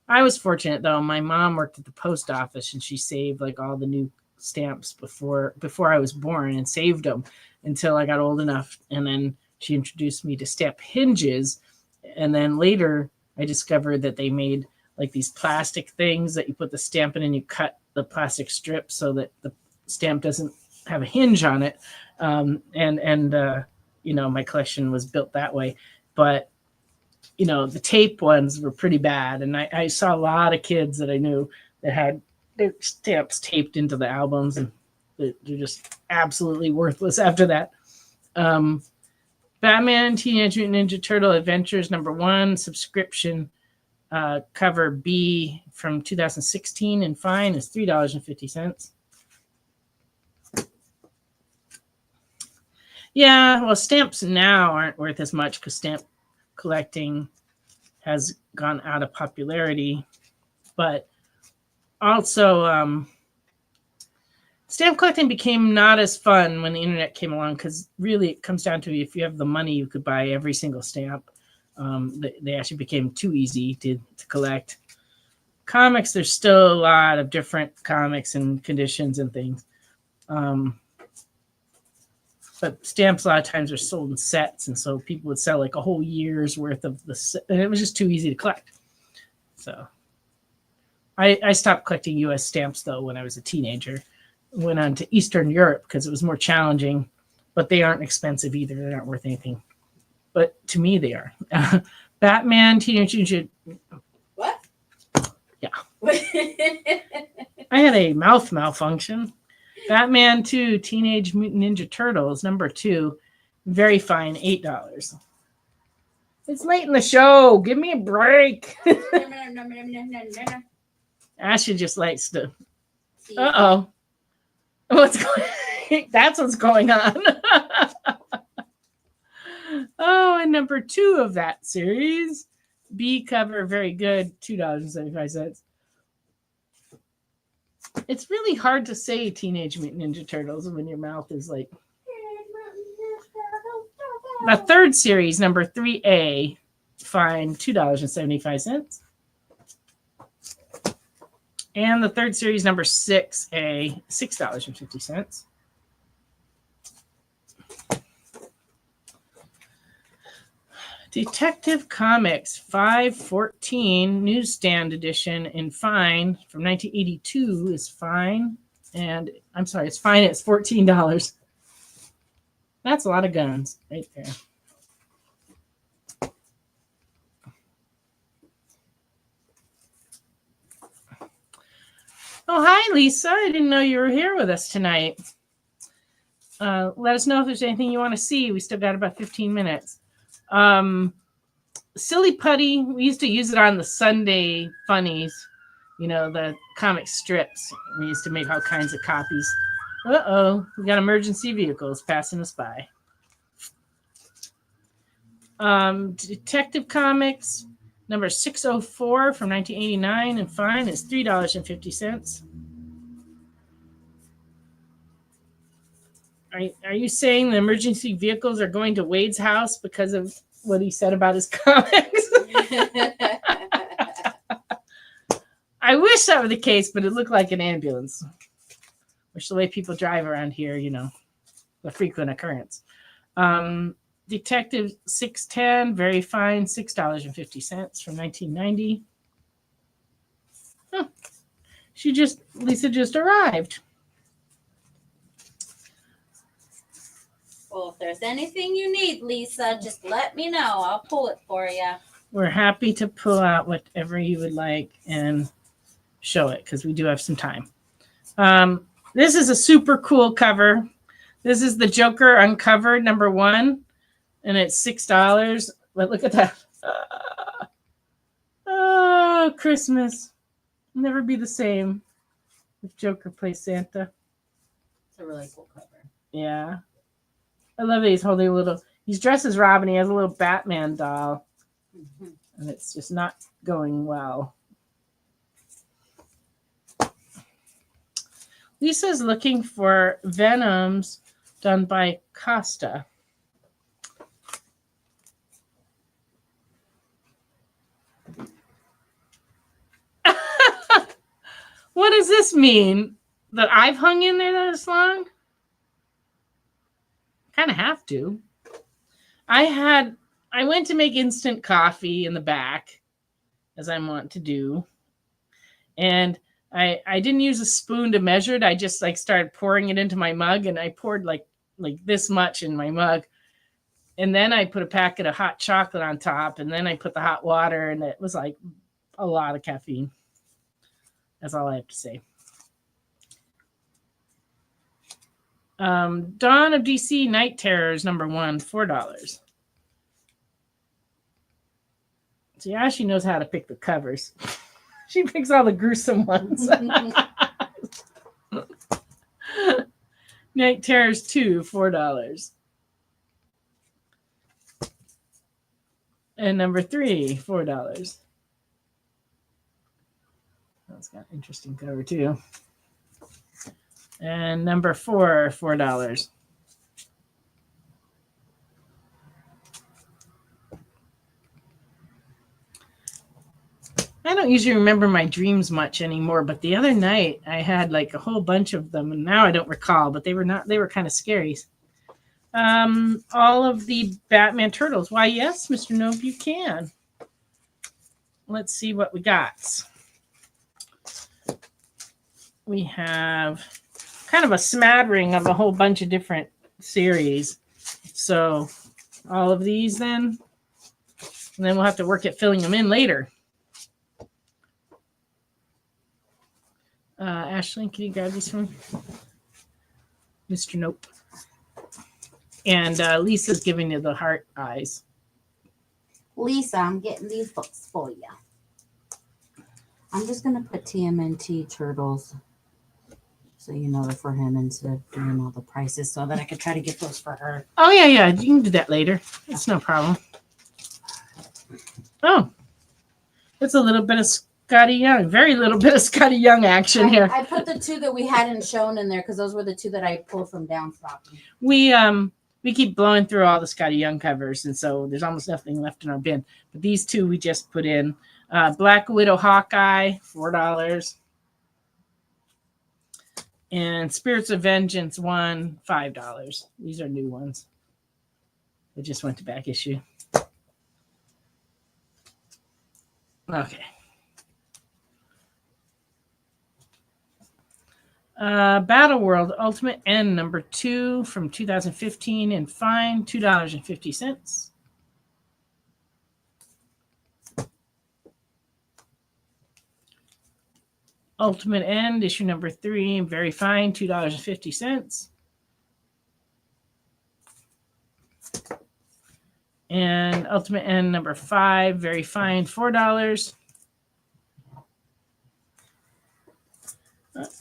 Speaker 8: I was fortunate though. My mom worked at the post office, and she saved like all the new stamps before I was born and saved them until I got old enough, and then she introduced me to stamp hinges, and then later I discovered that they made like these plastic things that you put the stamp in and you cut the plastic strip so that the stamp doesn't have a hinge on it, you know, my collection was built that way. But you know, the tape ones were pretty bad, and I saw a lot of kids that I knew that had their stamps taped into the albums, and they're just absolutely worthless after that. Batman Teenage Mutant Ninja Turtle Adventures number 1 subscription cover B from 2016 and fine is $3.50. Yeah, well, stamps now aren't worth as much because stamp collecting has gone out of popularity, but also stamp collecting became not as fun when the internet came along, because really it comes down to if you have the money, you could buy every single stamp. They actually became too easy to collect. Comics, there's still a lot of different comics and conditions and things. But stamps a lot of times are sold in sets, and so people would sell like a whole year's worth of the set, and it was just too easy to collect. So I stopped collecting U.S. stamps, though, when I was a teenager. Went on to Eastern Europe because it was more challenging, but they aren't expensive either. They aren't worth anything. But to me, they are. Batman, Teenage Mutant...
Speaker 9: What?
Speaker 8: Yeah. I had a mouth malfunction. Batman 2, Teenage Mutant Ninja Turtles, number 2. Very fine, $8. It's late in the show. Give me a break. Ashley just likes to... Uh-oh. What's going... That's what's going on. Oh, and number 2 of that series. B cover, very good, $2.75. It's really hard to say Teenage Mutant Ninja Turtles when your mouth is like... The third series, number 3A, fine, $2.75. And the third series, number 6A, $6.50. Detective Comics 514 newsstand edition in fine from 1982 is fine. And I'm sorry, it's fine. It's $14. That's a lot of guns right there. Oh, hi, Lisa. I didn't know you were here with us tonight. Let us know if there's anything you want to see. We still got about 15 minutes. Silly Putty, we used to use it on the Sunday funnies, you know, the comic strips. We used to make all kinds of copies. Uh-oh, we got emergency vehicles passing us by. Detective Comics, number 604 from 1989, and fine is $3.50. Are you saying the emergency vehicles are going to Wade's house because of what he said about his comics? I wish that were the case, but it looked like an ambulance. Which the way people drive around here, you know, a frequent occurrence. Detective 610, very fine, $6.50 from 1990. Huh. Lisa just arrived.
Speaker 9: Well, if there's anything you need, Lisa, just let me know. I'll pull it for you.
Speaker 8: We're happy to pull out whatever you would like and show it because we do have some time. This is a super cool cover. This is the Joker Uncovered #1, and it's $6. But look at that. Oh, Christmas. Never be the same if Joker plays Santa.
Speaker 9: It's a really cool cover.
Speaker 8: Yeah. I love that he's holding a little, he's dressed as Robin. He has a little Batman doll. Mm-hmm. And it's just not going well. Lisa's looking for Venoms done by Costa. What does this mean? That I've hung in there this long? Kind of have to. I went to make instant coffee in the back, as I want to do. And I didn't use a spoon to measure it. I just started pouring it into my mug, and I poured like this much in my mug. And then I put a packet of hot chocolate on top, and then I put the hot water, and it was like a lot of caffeine. That's all I have to say. Dawn of DC Night Terrors #1, $4. See, Ashley knows how to pick the covers. She picks all the gruesome ones. Night Terrors 2, $4. And #3, $4. That's got an interesting cover too. And #4, $4. I don't usually remember my dreams much anymore, but the other night I had a whole bunch of them, and now I don't recall, but they were kind of scary. All of the Batman Turtles. Why, yes, Mr. Nope, you can. Let's see what we got. We have kind of a smattering of a whole bunch of different series. So all of these then, and then we'll have to work at filling them in later. Ashley, can you grab these from Mr. Nope? And Lisa's giving you the heart eyes.
Speaker 9: Lisa, I'm getting these books for you. I'm just going to put TMNT Turtles, so you know they're for him instead of doing all the prices, so that I could try to get those for her.
Speaker 8: Oh, yeah. You can do that later. It's no problem. Oh, it's a little bit of Scotty Young. Very little bit of Scotty Young action here.
Speaker 9: I put the two that we hadn't shown in there because those were the two that I pulled from Downstocking.
Speaker 8: We keep blowing through all the Scotty Young covers, and so there's almost nothing left in our bin. But these two we just put in. Black Widow Hawkeye, $4. And Spirits of Vengeance 1, $5. These are new ones. They just went to back issue. Okay. Battle World Ultimate End #2 from 2015 in fine, $2.50. Ultimate End issue #3, very fine, $2.50. And Ultimate End #5, very fine, $4.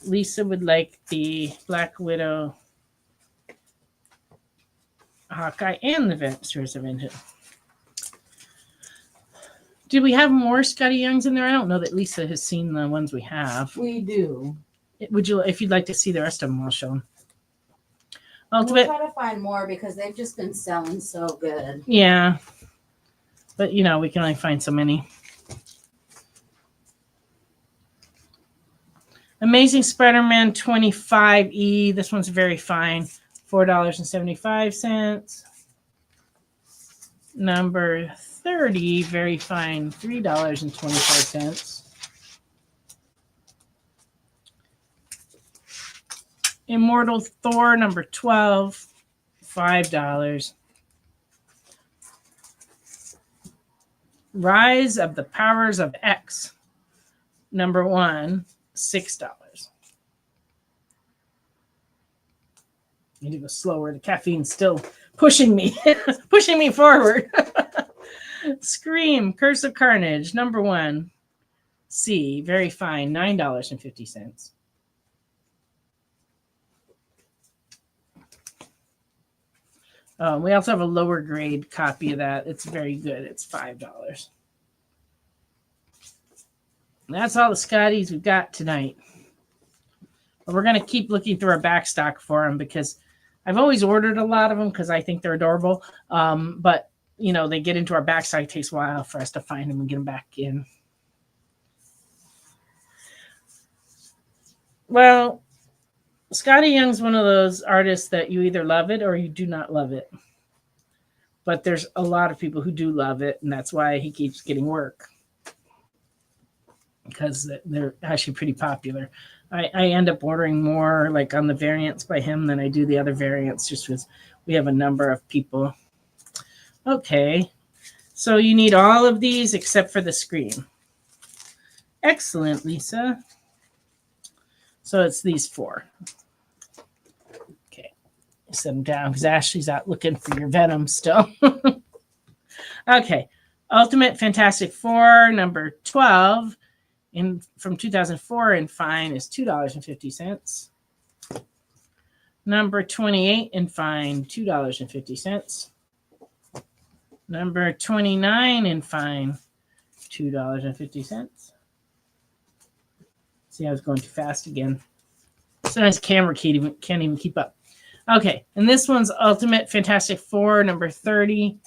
Speaker 8: Lisa would like the Black Widow, Hawkeye, and the Spirits of Vengeance. Do we have more Scotty Youngs in there? I don't know that Lisa has seen the ones we have.
Speaker 9: We do.
Speaker 8: If you'd like to see the rest of them, I'll show them.
Speaker 9: Ultimate. We'll try to find more because they've just been selling so good.
Speaker 8: Yeah. But, we can only find so many. Amazing Spider-Man 25E. This one's very fine. $4.75. Number 30, very fine, $3.25. Immortal Thor number 12, $5. Rise of the Powers of X number 1, $6. I need to go slower. The caffeine's still pushing me, pushing me forward. Scream, Curse of Carnage, number 1, C, very fine, $9.50. We also have a lower grade copy of that. It's very good. It's $5. And that's all the Scotties we've got tonight. But we're going to keep looking through our back stock for them because I've always ordered a lot of them because I think they're adorable. But, you know, they get into our back stock. It takes a while for us to find them and get them back in. Well, Scotty Young's one of those artists that you either love it or you do not love it. But there's a lot of people who do love it, and that's why he keeps getting work. Because they're actually pretty popular. I end up ordering more like on the variants by him than I do the other variants just because we have a number of people. Okay, so you need all of these except for the Scream. Excellent, Lisa. So it's these 4. Okay, set them down because Ashley's out looking for your Venom still. Okay, Ultimate Fantastic Four number 12. From 2004 in fine is $2.50. Number 28 in fine, $2.50. Number 29 in fine, $2.50. See, I was going too fast again. Sometimes the camera can't even keep up. Okay, and this one's Ultimate Fantastic Four, number 30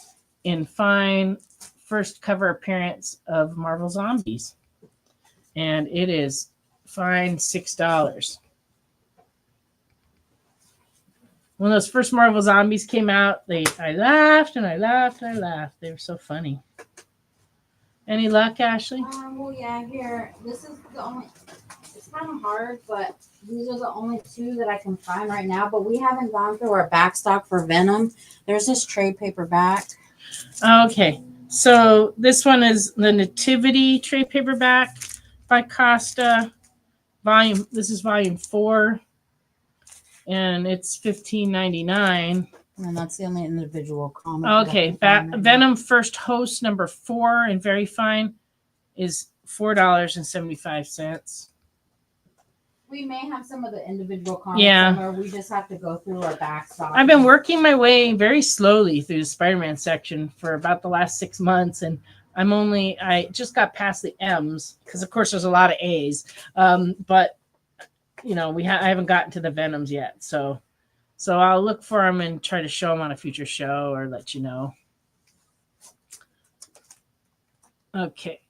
Speaker 8: in fine. First cover appearance of Marvel Zombies. And it is fine $6. When those first Marvel Zombies came out, I laughed and I laughed and I laughed. They were so funny. Any luck, Ashley?
Speaker 9: Well, yeah, here. This is the only. It's kind of hard, but these are the only 2 that I can find right now. But we haven't gone through our back stock for Venom. There's this trade paperback.
Speaker 8: Okay, so this one is the Nativity trade paperback by Costa. This is volume 4, and it's $15.99.
Speaker 9: And that's the only individual comic.
Speaker 8: Okay, Venom First Host number 4 and very fine is $4.75.
Speaker 9: We may have some of the individual comics.
Speaker 8: Yeah.
Speaker 9: Somewhere. We just have to go through our back stock.
Speaker 8: I've been working my way very slowly through the Spider-Man section for about the last 6 months, and I just got past the M's because of course there's a lot of A's. But you know, I haven't gotten to the Venoms yet. So I'll look for them and try to show them on a future show or let you know. Okay.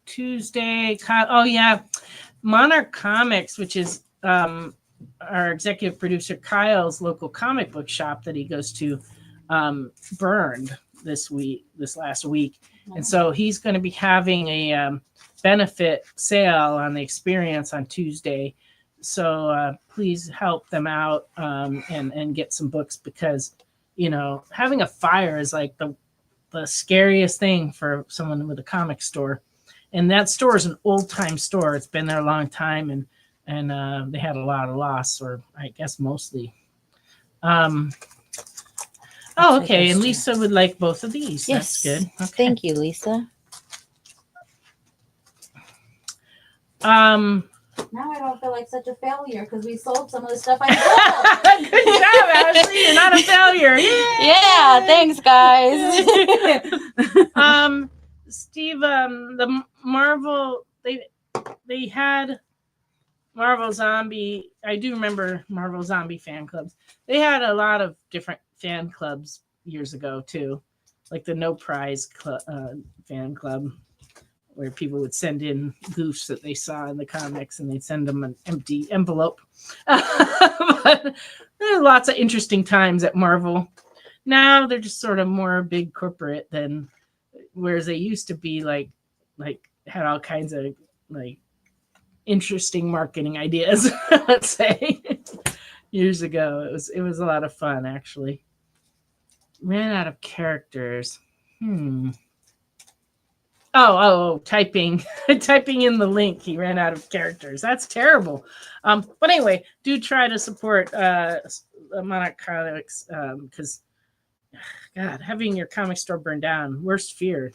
Speaker 8: Tuesday. Oh yeah. Monarch Comics, which is our executive producer Kyle's local comic book shop that he goes to, burned this last week. And so he's going to be having a benefit sale on the experience on Tuesday. So please help them out and get some books because, you know, having a fire is like the scariest thing for someone with a comic store. And that store is an old time store. It's been there a long time and they had a lot of loss, or I guess mostly. Okay. And Lisa would like both of these.
Speaker 9: Yes.
Speaker 8: That's good. Okay.
Speaker 9: Thank you, Lisa.
Speaker 8: Now
Speaker 9: I don't feel like such a failure because we sold some of the stuff I bought.
Speaker 8: Good job, Ashley. You're not a failure. Yay!
Speaker 9: Yeah, thanks, guys.
Speaker 8: Steve, the Marvel, they had Marvel Zombie. I do remember Marvel Zombie fan clubs. They had a lot of different fan clubs years ago too, like the No Prize fan club, where people would send in goofs that they saw in the comics and they'd send them an empty envelope. But there are lots of interesting times at Marvel. Now they're just sort of more big corporate than, whereas they used to be like had all kinds of like interesting marketing ideas, let's say. Years ago. It was a lot of fun, actually. Ran out of characters. Typing in the link, he ran out of characters. That's terrible. But anyway, do try to support Monarch Comics, because God, having your comic store burned down, worst fear.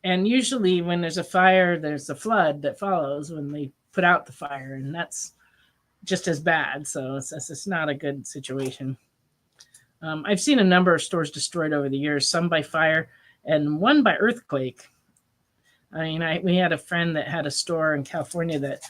Speaker 8: And usually when there's a fire, there's a flood that follows when they put out the fire, and that's just as bad. So it's not a good situation. I've seen a number of stores destroyed over the years, some by fire and one by earthquake. I mean, we had a friend that had a store in California that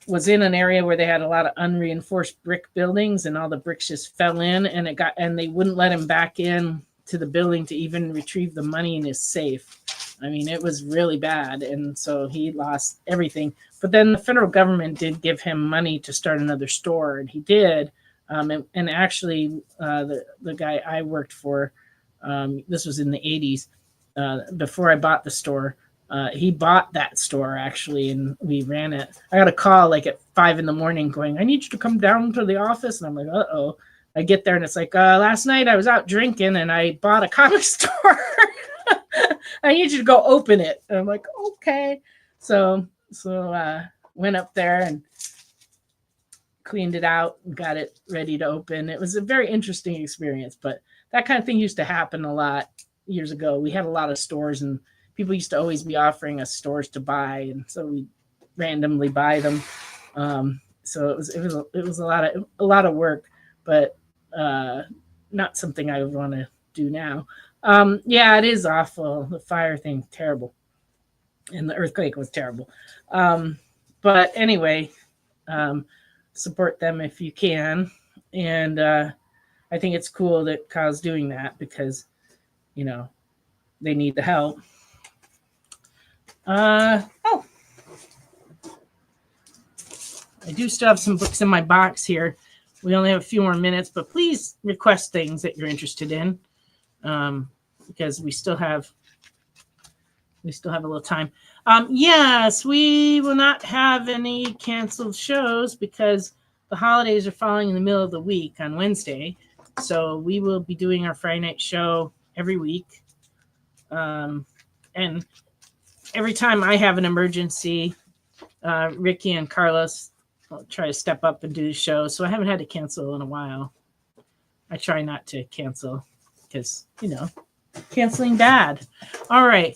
Speaker 8: was in an area where they had a lot of unreinforced brick buildings, and all the bricks just fell in, and they wouldn't let him back in to the building to even retrieve the money in his safe. I mean, it was really bad, and so he lost everything. But then the federal government did give him money to start another store, and he did. And actually, the guy I worked for, this was in the 80s, before I bought the store, he bought that store, actually, and we ran it. I got a call like at 5 a.m. going, I need you to come down to the office. And I'm like, uh-oh. I get there, and it's like, last night I was out drinking, and I bought a comic store. I need you to go open it. And I'm like, okay. So went up there and cleaned it out and got it ready to open. It was a very interesting experience, but that kind of thing used to happen a lot years ago. We had a lot of stores, and people used to always be offering us stores to buy, and so we randomly buy them. So it was a lot of work, but not something I would want to do now. Yeah, it is awful. The fire thing, terrible, and the earthquake was terrible. But anyway, support them if you can, and I think it's cool that Kyle's doing that because, you know, they need the help. I do still have some books in my box here. We only have a few more minutes, but please request things that you're interested in, because we still have a little time. Yes, we will not have any canceled shows because the holidays are falling in the middle of the week on Wednesday. So we will be doing our Friday night show every week. And every time I have an emergency, Ricky and Carlos will try to step up and do the show. So I haven't had to cancel in a while. I try not to cancel because, you know, canceling bad. All right.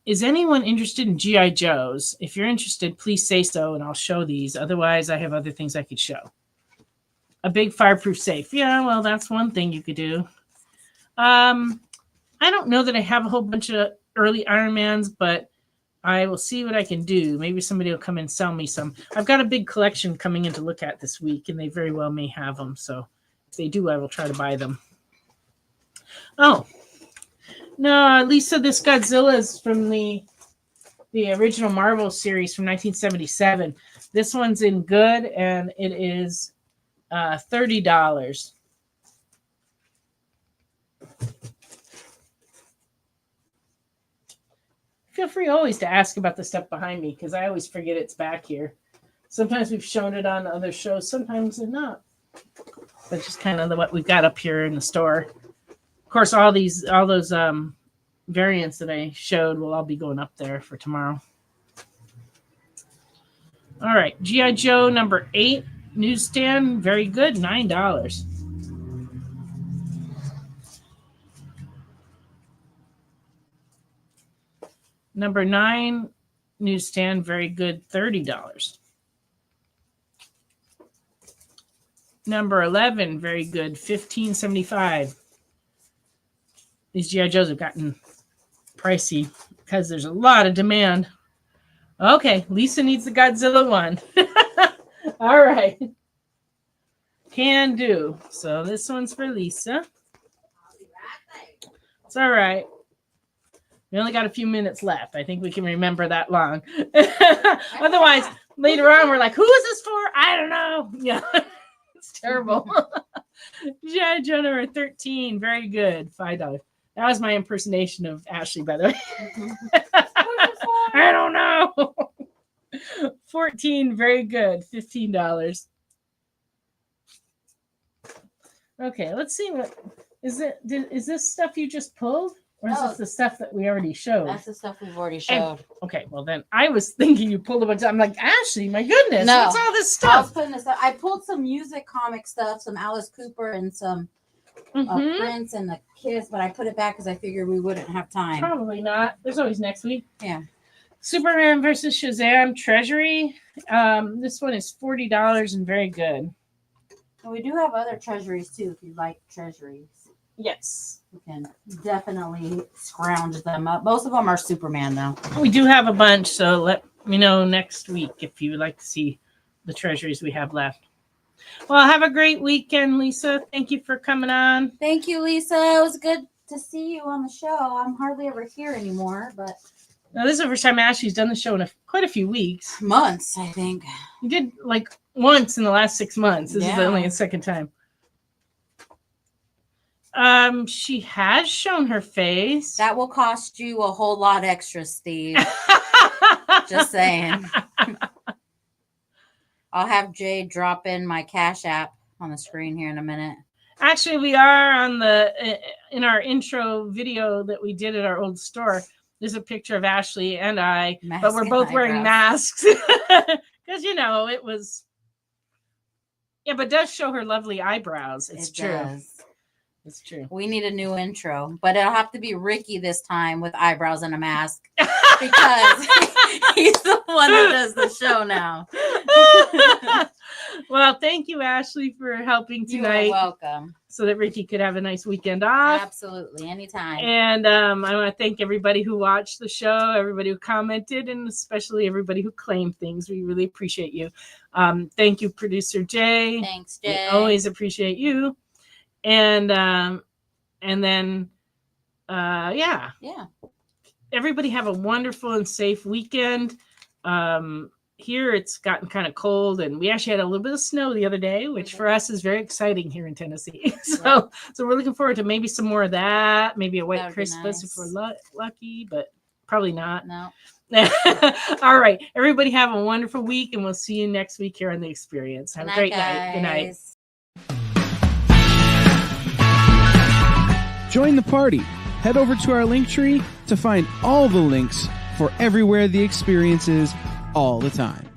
Speaker 8: Is anyone interested in G.I. Joes? If you're interested, please say so, and I'll show these. Otherwise, I have other things I could show. A big fireproof safe. Yeah, well, that's one thing you could do. I don't know that I have a whole bunch of early Iron Mans, but I will see what I can do. Maybe somebody will come and sell me some. I've got a big collection coming in to look at this week, and they very well may have them. So if they do, I will try to buy them. Oh. No, Lisa, this Godzilla is from the original Marvel series from 1977. This one's in good, and it is $30. Feel free always to ask about the stuff behind me, because I always forget it's back here. Sometimes we've shown it on other shows, sometimes they're not. That's just kind of what we've got up here in the store. Of course, all those variants that I showed will all be going up there for tomorrow. All right, G.I. Joe number 8, newsstand, very good, $9. Number 9, newsstand, very good, $30. Number 11, very good, $15.75. These G.I. Joes have gotten pricey because there's a lot of demand. Okay, Lisa needs the Godzilla one. All right. Can do. So this one's for Lisa. It's all right. We only got a few minutes left. I think we can remember that long. Otherwise, later on, we're like, who is this for? I don't know. Yeah, it's terrible. G.I. Joe number 13. Very good. $5. That was my impersonation of Ashley, by the way. I don't know. 14, very good. $15. Okay, let's see what is it. Is this stuff you just pulled, or is this the stuff that we already showed?
Speaker 9: That's the stuff we've already showed.
Speaker 8: Okay, well then I was thinking you pulled a bunch. I'm like, Ashley, my goodness,
Speaker 9: no,
Speaker 8: what's all this
Speaker 9: I
Speaker 8: stuff?
Speaker 9: was putting this up. I pulled some music comic stuff, some Alice Cooper and some Prince and the Kiss, but I put it back because I figured we wouldn't have time.
Speaker 8: Probably not. There's always next week.
Speaker 9: Yeah.
Speaker 8: Superman versus Shazam Treasury. This one is $40 and very good.
Speaker 9: And we do have other treasuries too, if you like treasuries.
Speaker 8: Yes.
Speaker 9: You can definitely scrounge them up. Most of them are Superman though.
Speaker 8: We do have a bunch, so let me know next week if you would like to see the treasuries we have left. Well, have a great weekend, Lisa. Thank you for coming on.
Speaker 9: Thank you, Lisa. It was good to see you on the show. I'm hardly ever here anymore, but
Speaker 8: now this is the first time Ashley's done the show in quite a few weeks.
Speaker 9: Months, I think.
Speaker 8: You did like once in the last 6 months. This is only the second time. She has shown her face.
Speaker 9: That will cost you a whole lot extra, Steve. Just saying. I'll have Jay drop in my Cash App on the screen here in a minute.
Speaker 8: Actually, we are on in our intro video that we did at our old store. There's a picture of Ashley and I, but we're both wearing masks because it was. Yeah, but it does show her lovely eyebrows. It's true.
Speaker 9: Does.
Speaker 8: It's true.
Speaker 9: We need a new intro, but it'll have to be Ricky this time with eyebrows and a mask because he's the one that does the show now.
Speaker 8: Well, thank you, Ashley, for helping tonight.
Speaker 9: You're welcome.
Speaker 8: So that Ricky could have a nice weekend off.
Speaker 9: Absolutely, anytime.
Speaker 8: And I want to thank everybody who watched the show, everybody who commented, and especially everybody who claimed things. We really appreciate you. Thank you, Producer Jay.
Speaker 9: Thanks, Jay.
Speaker 8: We always appreciate you. And then everybody have a wonderful and safe weekend. Here it's gotten kind of cold, and we actually had a little bit of snow the other day, which for us is very exciting here in Tennessee. So we're looking forward to maybe some more of that, maybe a white Christmas if we're lucky, but probably not.
Speaker 9: No.
Speaker 8: All right, everybody have a wonderful week, and we'll see you next week here on The Experience. Have a great night. Good night.
Speaker 12: Join the party. Head over to our link tree to find all the links for everywhere The Experience is all the time.